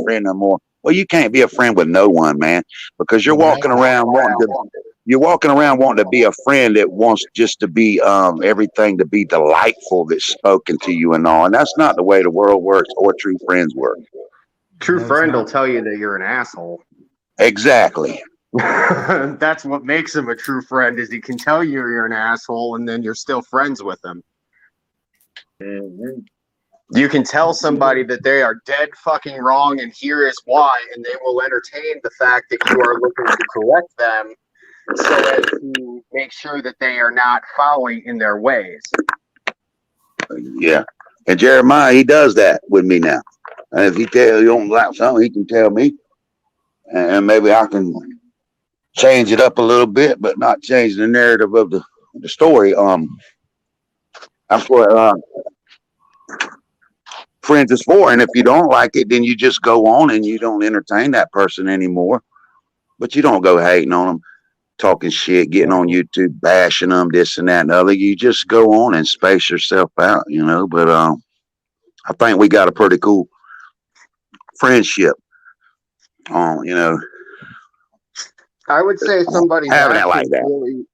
S7: friend no more. Well, you can't be a friend with no one, man, because you're walking around wanting you're walking around wanting to be a friend that wants just to be everything to be delightful that's spoken to you and all. And that's not the way the world works or true friends work.
S1: True
S8: No, it's
S1: friend will
S8: not.
S1: tell you that you're an asshole.
S7: Exactly.
S1: That's what makes him a true friend, is he can tell you you're an asshole and then you're still friends with him. You can tell somebody that they are dead fucking wrong and here is why, and they will entertain the fact that you are looking to correct them so as to make sure that they are not following in their ways.
S7: Yeah. And Jeremiah, he does that with me now. And if he tell you don't like something, he can tell me. And maybe I can change it up a little bit, but not change the narrative of the story. That's what friends is for. And if you don't like it, then you just go on and you don't entertain that person anymore. But you don't go hating on them, talking shit, getting on YouTube, bashing them, this and that and other. You just go on and space yourself out, you know. But I think we got a pretty cool friendship. You know,
S1: I would say somebody
S7: having it like that.
S1: really,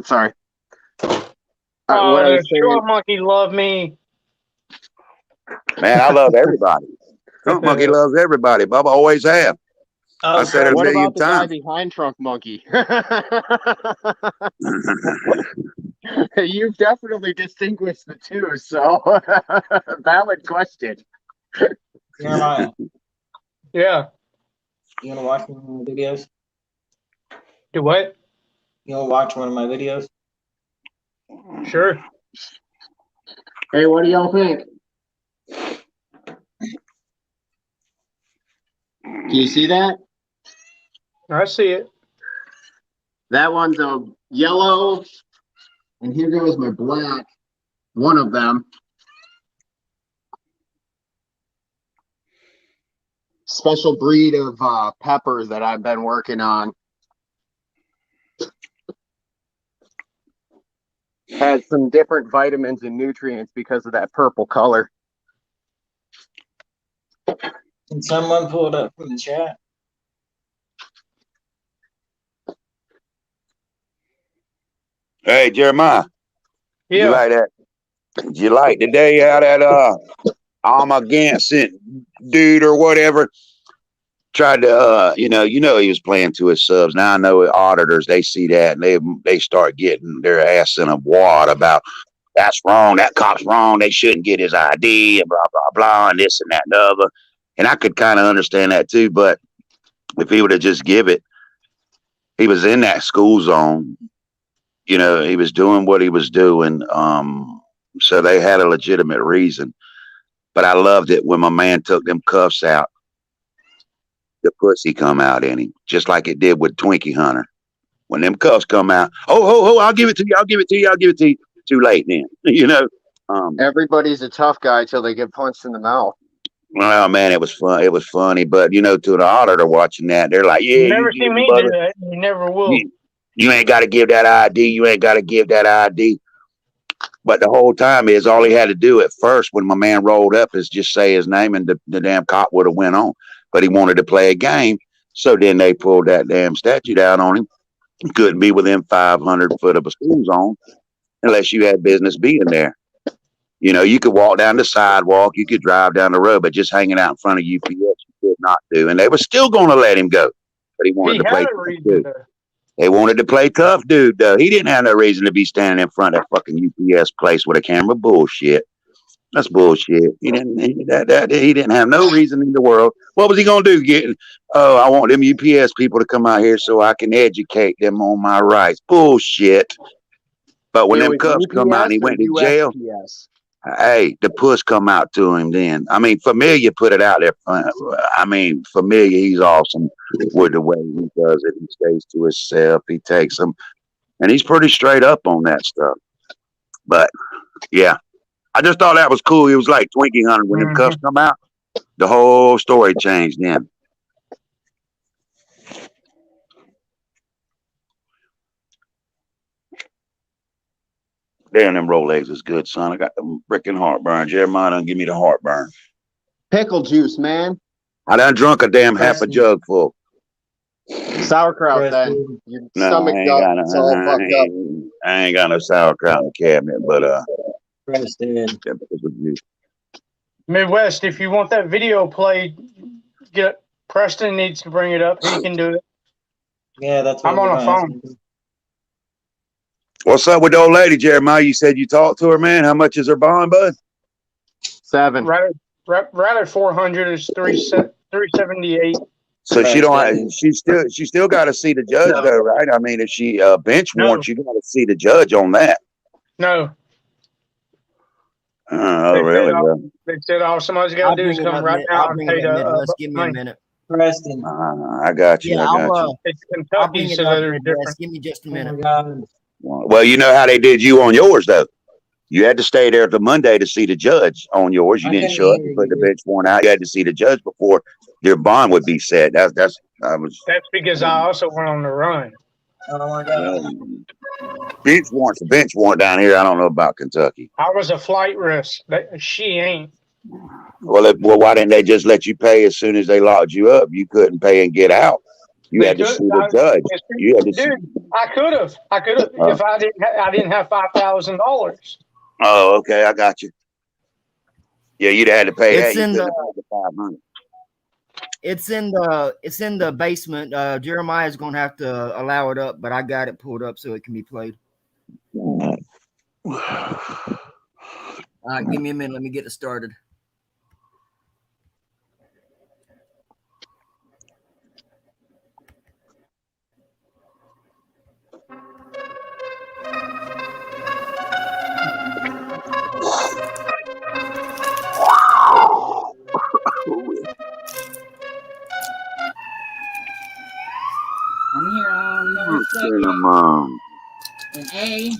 S1: sorry. What I was saying,
S2: Short Monkey love me.
S7: Man, I love everybody. Trunk Monkey loves everybody. Bubba always have. I said it a
S1: what
S7: million
S1: about the guy
S7: times.
S1: behind Trunk Monkey? You've definitely distinguished the two, so valid question.
S8: Jeremiah,
S2: Yeah.
S8: you wanna watch one of my videos?
S2: Do what?
S8: You wanna watch one of my videos?
S2: Sure.
S1: Hey, what do y'all think? Do you see that?
S2: I see it.
S1: That one's a yellow, and here goes my black. One of them. Special breed of peppers that I've been working on. Has some different vitamins and nutrients because of that purple color.
S8: Can someone pull it up from the chat?
S7: Hey, Jeremiah,
S2: Yeah.
S7: you like that? You like the day how that Armageddon dude or whatever tried to you know he was playing to his subs. Now I know auditors, they see that and they start getting their ass in a wad about that's wrong, that cop's wrong, they shouldn't get his ID and blah blah blah and this and that and the other. And I could kind of understand that too, but if he would have just give it, he was in that school zone. You know, he was doing what he was doing. So they had a legitimate reason. But I loved it when my man took them cuffs out. The pussy come out in him, just like it did with Twinkie Hunter. When them cuffs come out, I'll give it to you, I'll give it to you, I'll give it to you. Too late then, you know.
S1: Everybody's a tough guy till they get punched in the mouth.
S7: Well, man, it was fun. It was funny, but you know, to the auditor watching that, they're like, "Yeah,
S2: You never see me do that. You never will.
S7: You ain't got to give that ID. You ain't got to give that ID." But the whole time is all he had to do at first when my man rolled up is just say his name and the damn cop would have went on. But he wanted to play a game, so then they pulled that damn statute out on him. He couldn't be within 500 foot of a school zone unless you had business being there. You know, you could walk down the sidewalk, you could drive down the road, but just hanging out in front of UPS, you could not do. And they were still going to let him go. But he wanted to play
S2: had a
S7: tough,
S2: reason
S7: dude.
S2: to.
S7: They wanted to play tough, dude, though. He didn't have no reason to be standing in front of that fucking UPS place with a camera. Bullshit. That's bullshit. He didn't have no reason in the world. What was he going to do? I want them UPS people to come out here so I can educate them on my rights. Bullshit. But when them cuffs come out and he went to jail, hey, the puss come out to him then. I mean, Familia put it out there. I mean, Familia, he's awesome with the way he does it. He stays to himself. He takes them. And he's pretty straight up on that stuff. But, yeah. I just thought that was cool. He was like Twinkie Hunter. When them cuffs come out, the whole story changed then. Damn, them Rolex is good, son. I got the freaking heartburn. Jeremiah done give me the heartburn.
S1: Pickle juice, man.
S7: I done drunk a damn half a jug full.
S1: Sauerkraut then.
S8: Preston,
S1: Your
S7: No,
S1: stomach
S7: I ain't got
S1: it's all
S7: no.
S1: fucked up.
S7: I ain't got no sauerkraut in the cabinet, but
S8: Preston.
S7: yeah, because of you.
S2: Midwest, if you want that video played, Preston needs to bring it up. He can do it.
S8: Yeah, that's what
S2: I'm on
S8: we're
S2: a
S8: gonna ask
S2: phone.
S8: him.
S7: What's up with the old lady, Jeremiah? You said you talked to her, man. How much is her bond, bud?
S1: 7.
S2: Right at 400 is 378.
S7: So she don't.
S8: Preston.
S7: She still got to see the judge, though, right? I mean, if she bench
S2: No.
S7: warrants, you got to see the judge on that.
S2: No,
S7: Oh,
S2: They
S7: really?
S2: said,
S7: Well,
S2: they said all somebody's got
S4: I'll
S2: to do is
S4: bring it
S2: come
S4: up.
S2: right
S4: I'll
S2: now and
S4: bring
S2: pay
S4: it up.
S2: the
S4: Midwest, give me a
S2: money.
S4: minute.
S8: Preston.
S7: I got you.
S4: Yeah,
S7: I got you.
S2: It's
S4: I'll bring
S2: Kentucky,
S4: it
S2: so
S4: up.
S2: they're different.
S4: Midwest, give me just a
S8: Oh my
S4: minute.
S8: God.
S7: Well, you know how they did you on yours, though. You had to stay there till Monday to see the judge on yours. You
S8: I
S7: didn't
S8: couldn't
S7: show up
S8: hear
S7: to put the
S8: you.
S7: bench warrant out. You had to see the judge before your bond would be set. That's I was.
S2: That's because I also went on the run.
S8: Oh my God.
S7: Bench warrant's a bench warrant down here. I don't know about Kentucky.
S2: I was a flight risk. She ain't.
S7: Well, why didn't they just let you pay as soon as they locked you up? You couldn't pay and get out. You had to see the judge. You had to see.
S2: Dude, I could have if I didn't have $5,000.
S7: Oh, okay, I got you. Yeah, you'd have had to pay.
S4: It's
S7: Hey, you
S4: in
S7: couldn't
S4: the-
S7: have paid the 500.
S4: It's in the basement. Jeremiah's gonna have to allow it up, but I got it pulled up so it can be played. All right, give me a minute. Let me get it started.
S8: I'm here on March
S7: Okay,
S8: 2nd. An A.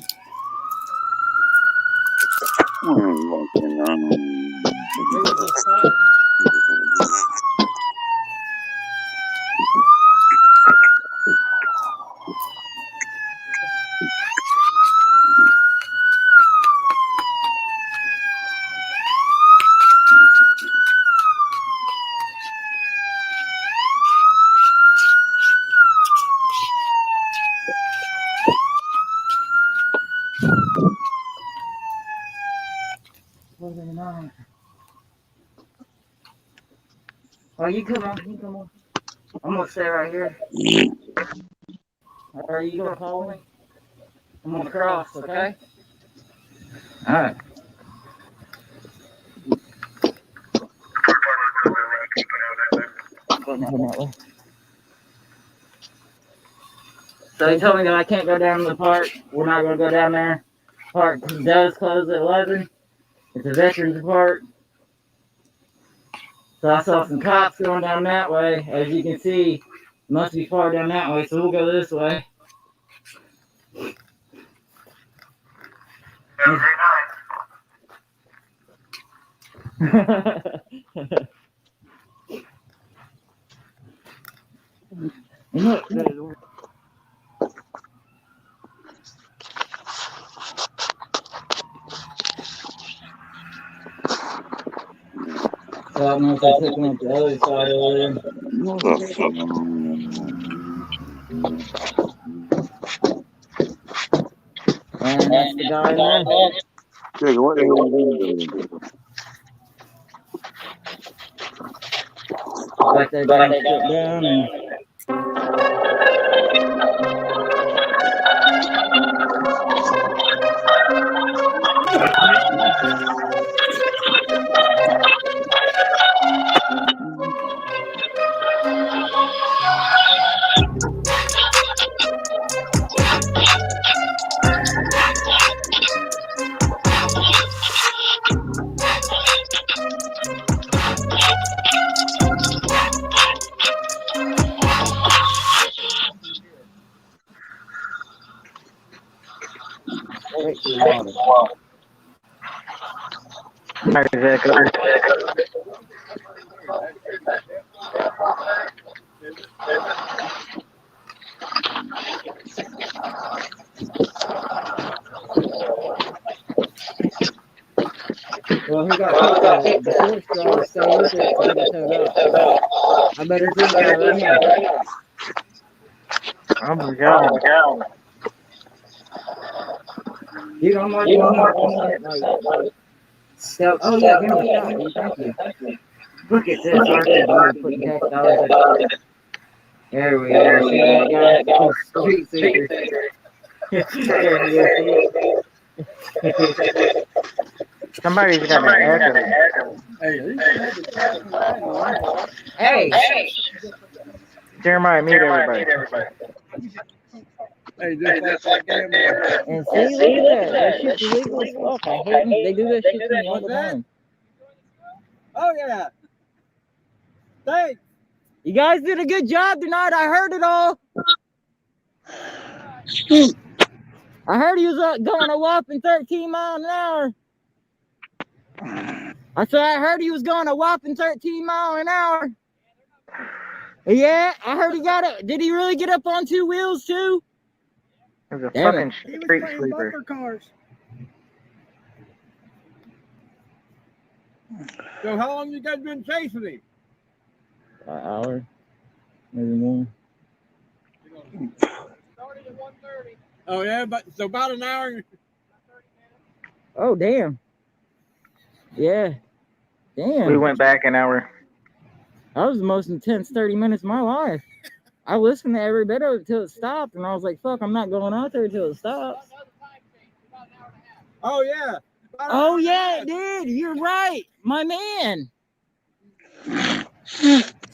S8: Oh, you come on. You come on. I'm gonna stay right here. Are you gonna follow me? I'm gonna cross, okay? All right. So they told me that I can't go down to the park. We're not gonna go down there. Park does close at 11. It's a veterans park. So I saw some cops going down that way. As you can see, it must be far down that way. So we'll go this way. So I don't know if they took them up the other side over there. And that's the guy in there.
S7: What the hell are you doing?
S8: Like they're going to sit down and well, he got picked. The fourth straw to stay with it. I better drink out of right here.
S5: Oh my god.
S8: You don't like so, oh yeah, give me a shot, dude. Thank you. Look at this. RP Dog putting $10. There we go. See that guy? Street seeker. There he is.
S5: Somebody's got an echo.
S8: Hey.
S5: Jeremiah, mute everybody.
S9: Hey, just like that game.
S8: And see, look at that. That shit's illegal as fuck. I hate them. They do that shit to me all the time.
S9: Oh yeah. Thanks.
S8: You guys did a good job tonight. I heard it all. I heard he was going a whopping 13 miles an hour. I said I heard he was going a whopping 13 miles an hour. Yeah, I heard he got it. Did he really get up on two wheels too?
S5: He's a
S8: Damn
S5: fucking street sleeper.
S9: Cars. So how long you guys been chasing him?
S8: An hour, maybe more.
S9: Started at 1:30. Oh yeah, but so about an hour.
S8: Oh damn. Yeah. Damn.
S5: We went back an hour.
S8: That was the most intense 30 minutes of my life. I listened to every bit of it till it stopped, and I was like, fuck, I'm not going out there till it stops.
S9: Oh yeah.
S8: Oh yeah, it did. You're right. My man.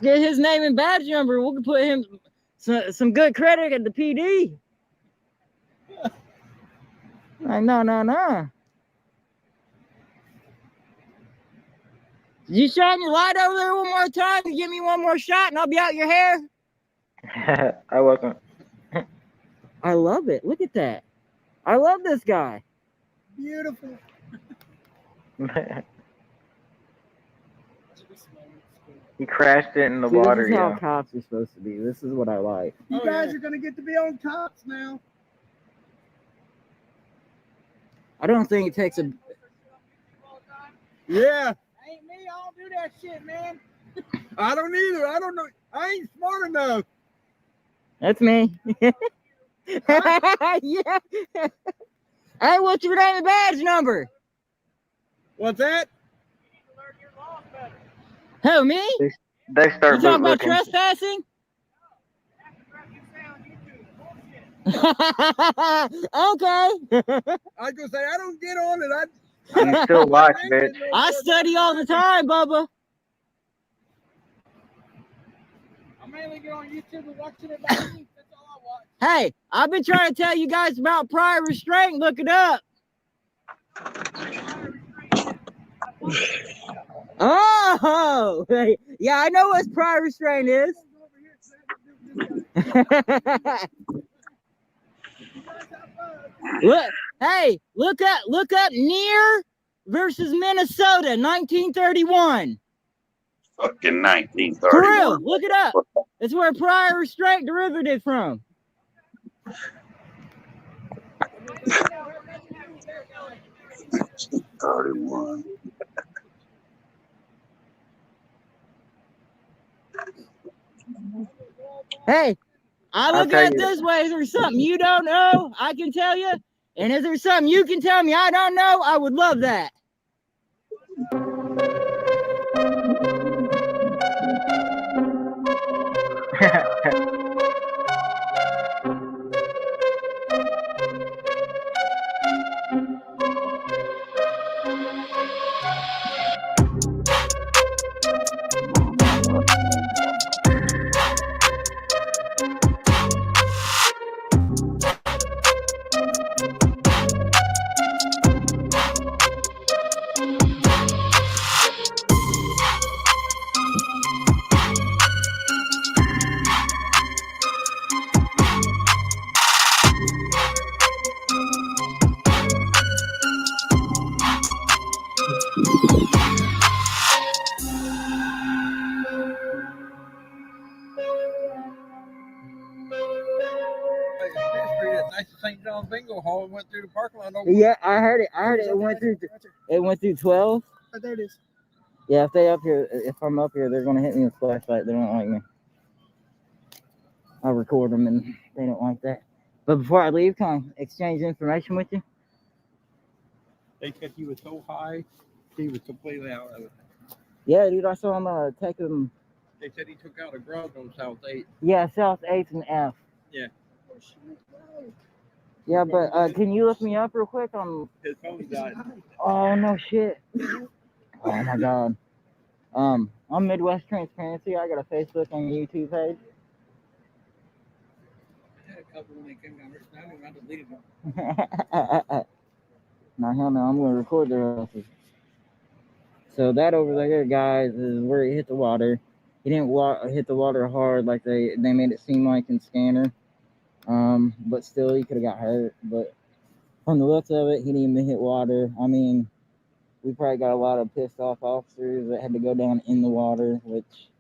S8: Get his name and badge number. We can put him some good credit at the PD. Like, no. You shine your light over there one more time and give me one more shot and I'll be out your hair?
S5: I wasn't.
S8: I love it. Look at that. I love this guy.
S9: Beautiful.
S5: He crashed it in the
S8: See,
S5: water,
S8: this is how
S5: yeah.
S8: cops are supposed to be. This is what I like.
S9: You guys are gonna get to be on tops now.
S8: I don't think it takes a...
S9: Yeah. Ain't me. I don't do that shit, man. I don't either. I don't know. I ain't smart enough.
S8: That's me. Yeah. Hey, what's your name and badge number?
S9: What's that?
S8: Who, me?
S5: They
S8: You
S5: start
S8: talking about
S5: bootlicking.
S8: trespassing? Okay.
S9: I was gonna say I don't get on it.
S5: You still watch, bitch.
S8: I study all the time, Bubba.
S9: I mainly get on YouTube and watch it about me. That's all I watch.
S8: Hey, I've been trying to tell you guys about prior restraint. Look it up. Oh, yeah, I know what prior restraint is. Look, hey, look up Near versus Minnesota, 1931.
S7: Fucking
S8: For
S7: 1931.
S8: real, look it up. It's where prior restraint derivative from.
S7: '31.
S8: Hey, I
S5: I'll
S8: look
S5: tell
S8: at it
S5: you.
S8: this way. Is there something you don't know? I can tell you. And if there's something you can tell me I don't know, I would love that.
S9: Nice St. John Bingo Hall and went through the parking lot.
S8: Yeah, I heard it. It went through. It went through 12.
S9: Right there it is.
S8: Yeah, if I'm up here, they're gonna hit me with a flashlight. They don't like me.
S5: I'll record them, and they don't like that. But before I leave, can I exchange information with you?
S9: They said he was so high, he was completely out of it.
S5: Yeah, dude, I saw him take him.
S9: They said he took out a grub on South 8.
S5: Yeah, South 8th and F.
S9: Yeah.
S5: Yeah, but can you look me up real quick?
S9: His phone died.
S5: Oh, no shit. Oh, my God. I'm Midwest Transparency. I got a Facebook and YouTube page.
S9: I had a couple when they came down. I deleted them.
S5: No, hell no. I'm going to record their asses. So that over there, guys, is where he hit the water. He didn't hit the water hard like they made it seem like in Scanner. But still, he could have got hurt. But from the looks of it, he didn't even hit water. I mean, we probably got a lot of pissed off officers that had to go down in the water, which,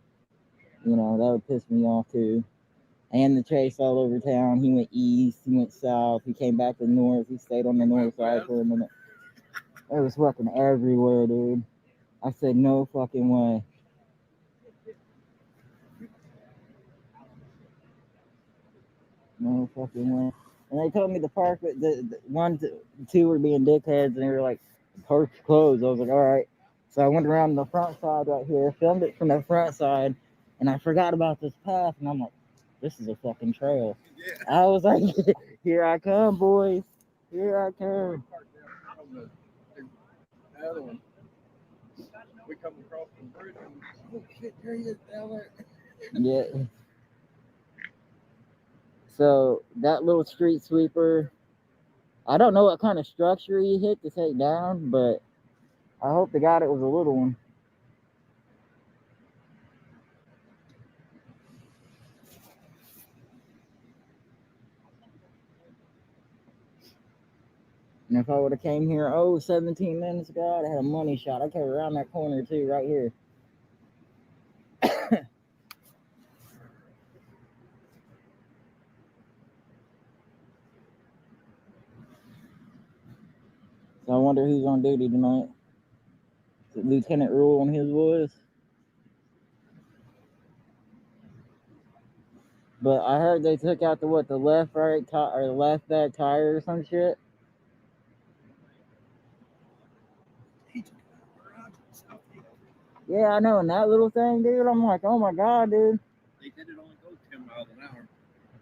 S5: you know, that would piss me off too. And the chase all over town. He went east, he went south, he came back to north, he stayed on the north side for a minute. It was fucking everywhere, dude. I said, no fucking way. No fucking way. And they told me the park, the 1, 2 were being dickheads, and they were like, the park's closed. I was like, all right. So I went around the front side right here, filmed it from the front side, and I forgot about this path, and I'm like, this is a fucking trail. Yeah. I was like, here I come, boys. Here I come.
S9: The other one. We come across the bridge and, oh shit, there he is down there.
S5: Yeah. So that little street sweeper, I don't know what kind of structure he hit to take down, but I hope to God it was a little one. And if I would have came here, 17 minutes ago, I'd have had a money shot. I came around that corner too, right here. So I wonder who's on duty tonight. Is it Lieutenant Rule and his boys? But I heard they took out the left back tire or some shit. Yeah, I know. And that little thing, dude, I'm like, oh my God, dude.
S9: They said it only goes 10 miles an hour.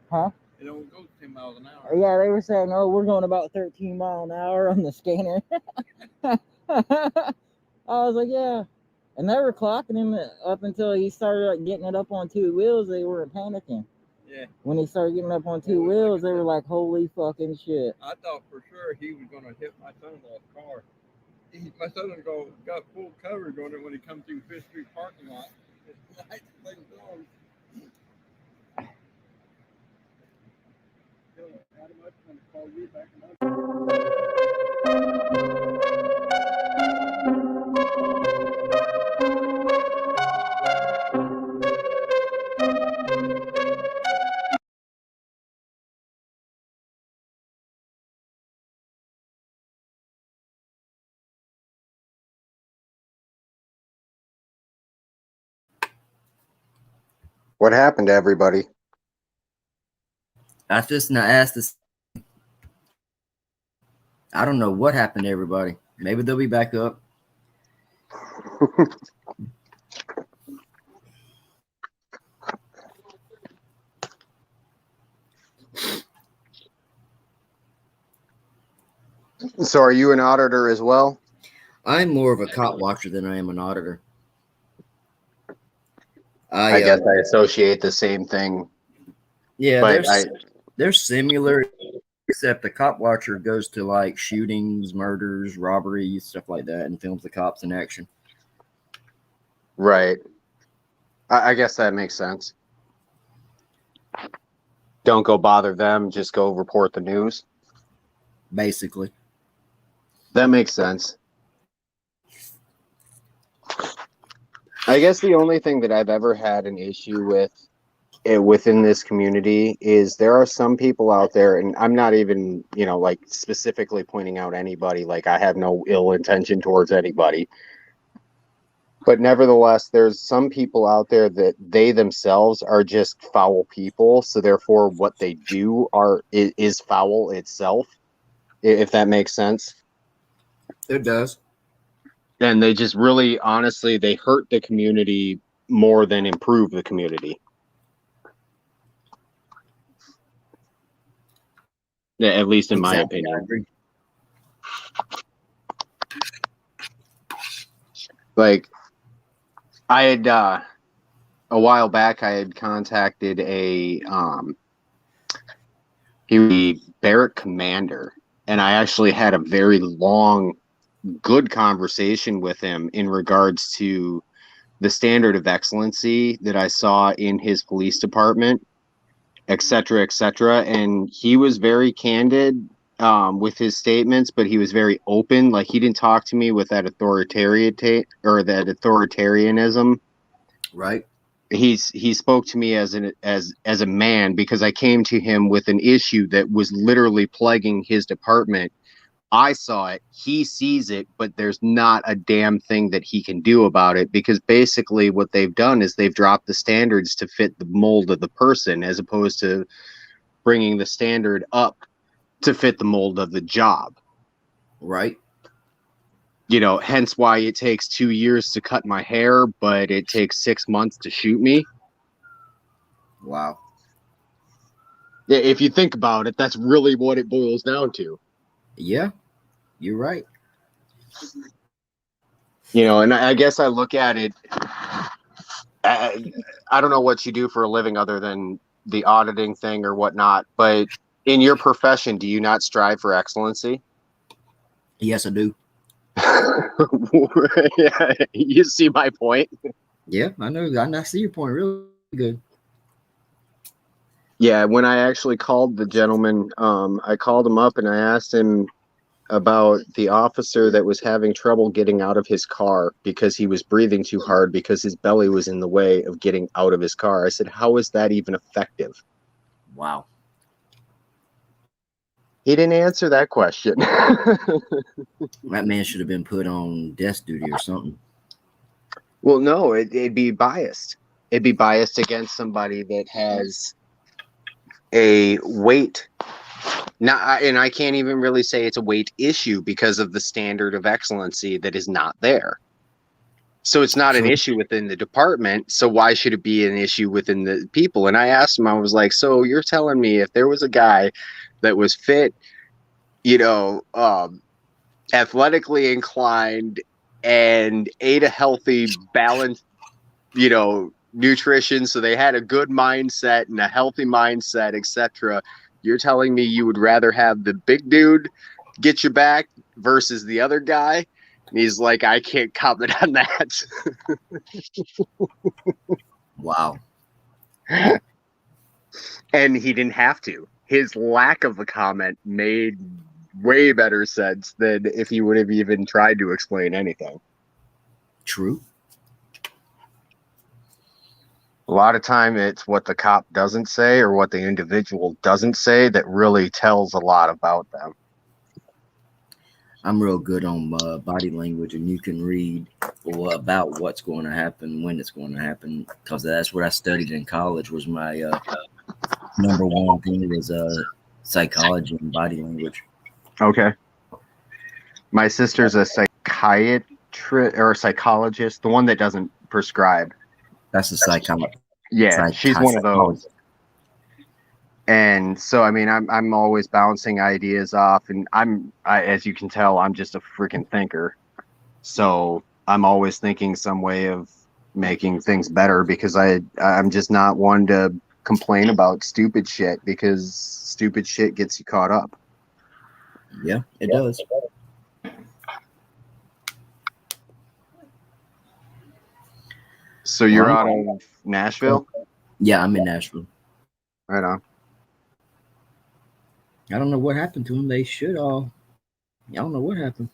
S5: Huh?
S9: It only goes 10 miles an hour.
S5: Yeah, they were saying, we're going about 13 miles an hour on the scanner. I was like, yeah. And they were clocking him up until he started like, getting it up on 2 wheels. They weren't panicking.
S9: Yeah.
S5: When he started getting up on 2 wheels, they were like, holy fucking shit.
S9: I thought for sure he was going to hit my son-in-law's car. My son-in-law got full coverage on it when he come through Fifth Street parking lot.
S1: What happened to everybody?
S4: I just not asked this. I don't know what happened to everybody. Maybe they'll be back up.
S1: So are you an auditor as well?
S4: I'm more of a cop watcher than I am an auditor.
S1: I guess I associate the same thing.
S4: Yeah,
S1: but
S4: they're similar, except the cop watcher goes to like shootings, murders, robberies, stuff like that, and films the cops in action.
S1: Right. I guess that makes sense. Don't go bother them, just go report the news.
S4: Basically.
S1: That makes sense. I guess the only thing that I've ever had an issue with within this community is there are some people out there, and I'm not even, like specifically pointing out anybody, like I have no ill intention towards anybody. But nevertheless, there's some people out there that they themselves are just foul people. So therefore, what they do is foul itself, if that makes sense.
S4: It does.
S1: And they just really, honestly, they hurt the community more than improve the community. Yeah, at least in my
S4: Exactly, I
S1: opinion.
S4: agree.
S1: Like, I had a while back, I had contacted he was a barrack commander, and I actually had a very long, good conversation with him in regards to the standard of excellency that I saw in his police department, et cetera, et cetera. And he was very candid with his statements, but he was very open. Like, he didn't talk to me with that authoritarianism.
S4: Right.
S1: He spoke to me as a man, because I came to him with an issue that was literally plaguing his department. I saw it, he sees it, but there's not a damn thing that he can do about it, because basically what they've done is they've dropped the standards to fit the mold of the person, as opposed to bringing the standard up to fit the mold of the job.
S4: Right.
S1: You know, hence why it takes 2 years to cut my hair, but it takes 6 months to shoot me.
S4: Wow.
S1: If you think about it, that's really what it boils down to.
S4: Yeah, you're right.
S1: You know, and I guess I look at it, I don't know what you do for a living other than the auditing thing or whatnot, but in your profession, do you not strive for excellency?
S4: Yes, I do.
S1: Yeah, you see my point?
S4: Yeah, I know. I see your point. Really good.
S1: Yeah, when I actually called the gentleman, I called him up and I asked him about the officer that was having trouble getting out of his car because he was breathing too hard because his belly was in the way of getting out of his car. I said, how is that even effective?
S4: Wow.
S1: He didn't answer that question.
S4: That man should have been put on desk duty or something.
S1: Well, no, it'd be biased. It'd be biased against somebody that has a weight. And I can't even really say it's a weight issue because of the standard of excellency that is not there. So it's not an issue within the department. So why should it be an issue within the people? And I asked him, I was like, so you're telling me if there was a guy that was fit, you know, athletically inclined and ate a healthy, balanced, you know, nutrition, so they had a good mindset and a healthy mindset, etc. You're telling me you would rather have the big dude get your back versus the other guy? And he's like, I can't comment on that.
S4: Wow.
S1: And he didn't have to. His lack of a comment made way better sense than if he would have even tried to explain anything.
S4: True.
S1: A lot of time it's what the cop doesn't say or what the individual doesn't say that really tells a lot about them.
S4: I'm real good on body language, and you can read about what's going to happen, when it's going to happen, because that's what I studied in college. Was my number one thing was psychology and body language.
S1: Okay. My sister's a psychiatrist or a psychologist, the one that doesn't prescribe.
S4: That's a psychologist.
S1: Yeah, she's one of those. And so, I mean, I'm always bouncing ideas off, and as you can tell, I'm just a freaking thinker. So I'm always thinking some way of making things better, because I'm just not one to complain about stupid shit, because stupid shit gets you caught up.
S4: Yeah, it does.
S1: So you're out of Nashville?
S4: Yeah, I'm in Nashville.
S1: Right on.
S4: I don't know what happened to them. They should all. I don't know what happened.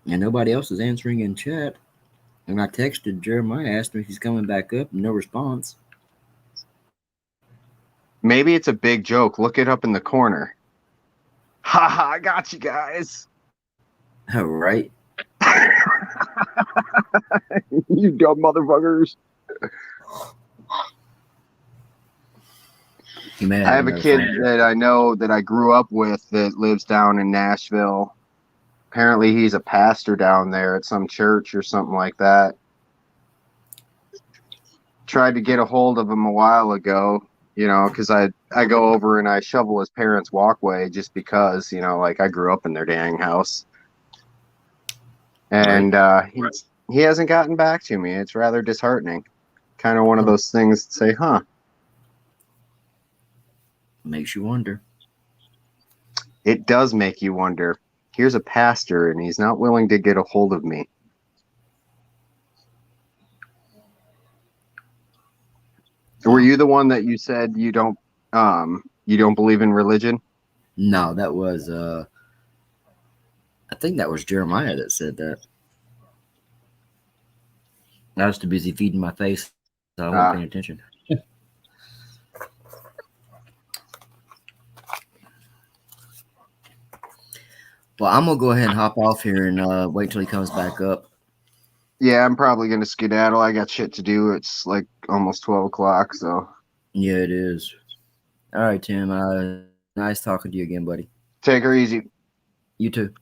S4: And nobody else is answering in chat. And I texted Jeremiah, asked him if he's coming back up. No response.
S1: Maybe it's a big joke. Look it up in the corner. Ha ha, I got you guys.
S4: Oh, right.
S7: You dumb motherfuckers.
S4: You may
S1: I have a
S4: another
S1: kid
S4: friend.
S1: that I know that I grew up with that lives down in Nashville. Apparently, he's a pastor down there at some church or something like that. Tried to get a hold of him a while ago, because I go over and I shovel his parents' walkway just because, like I grew up in their dang house. And he hasn't gotten back to me. It's rather disheartening. Kind of one of those things to say, huh?
S4: Makes you wonder.
S1: It does make you wonder. Here's a pastor and he's not willing to get a hold of me. Were you the one that you said you don't believe in religion?
S4: No, that was I think that was Jeremiah that said that. I was too busy feeding my face, so I wasn't paying attention. Well, I'm gonna go ahead and hop off here and wait till he comes back up.
S1: Yeah, I'm probably gonna skedaddle. I got shit to do. It's like almost 12 o'clock, so.
S4: Yeah, it is. All right, Tim. Nice talking to you again, buddy.
S1: Take her easy.
S4: You too.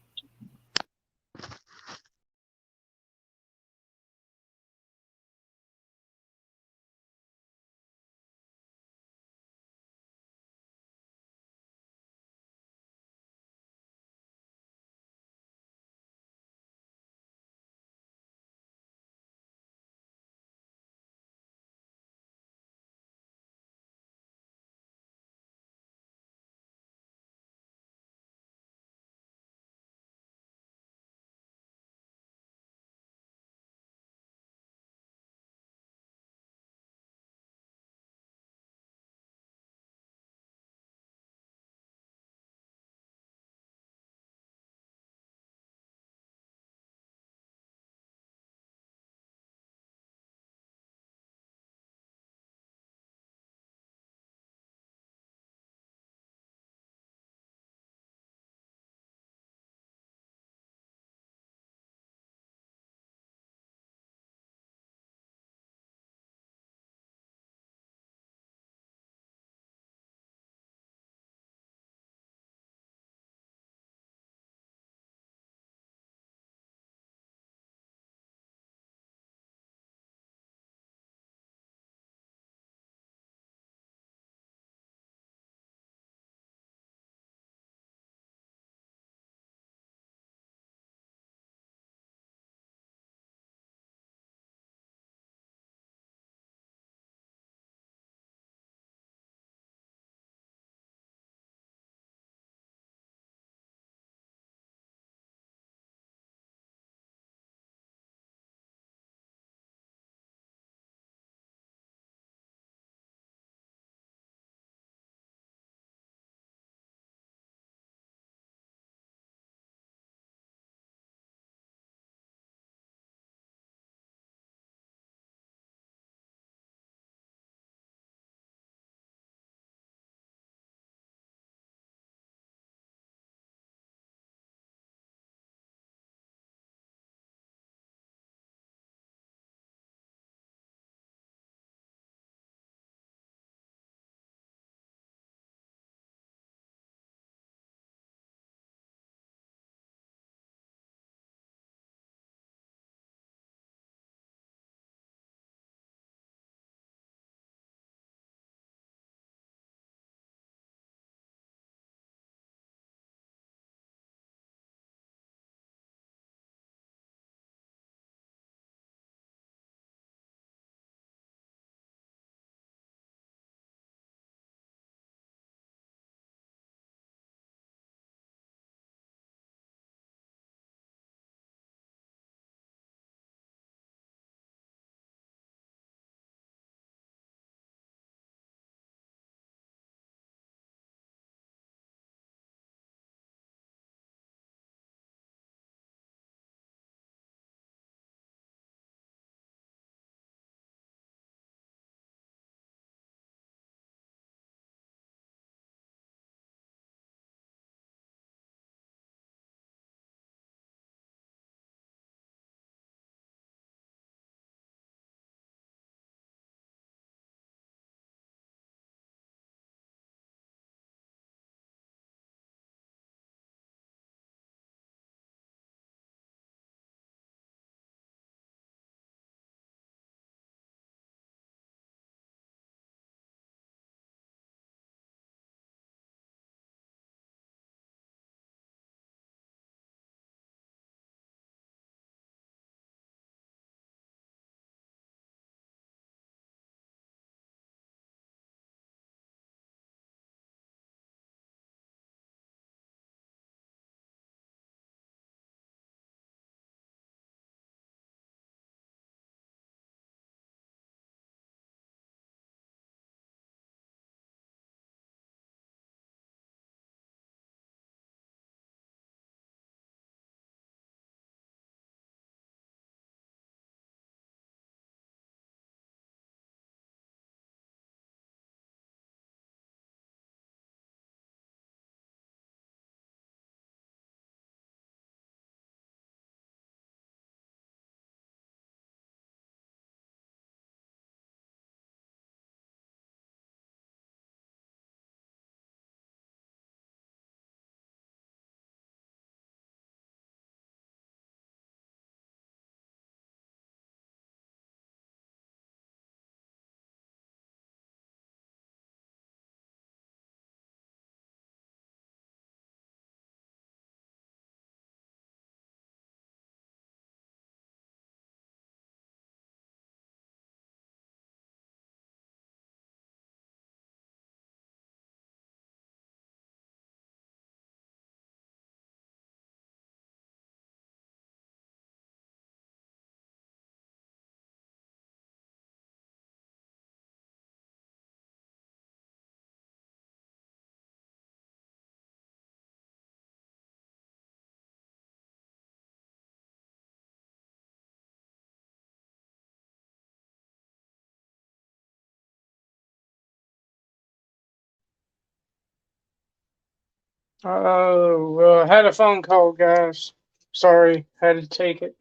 S2: Oh, had a phone call, guys. Sorry, had to take it.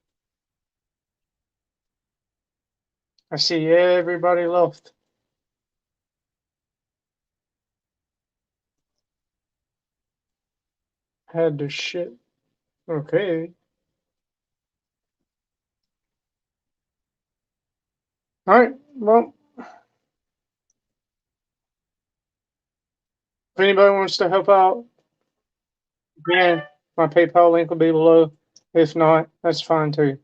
S2: I see everybody left. Had to shit. Okay. All right. Well, if anybody wants to help out, again, my PayPal link will be below. If not, that's fine too.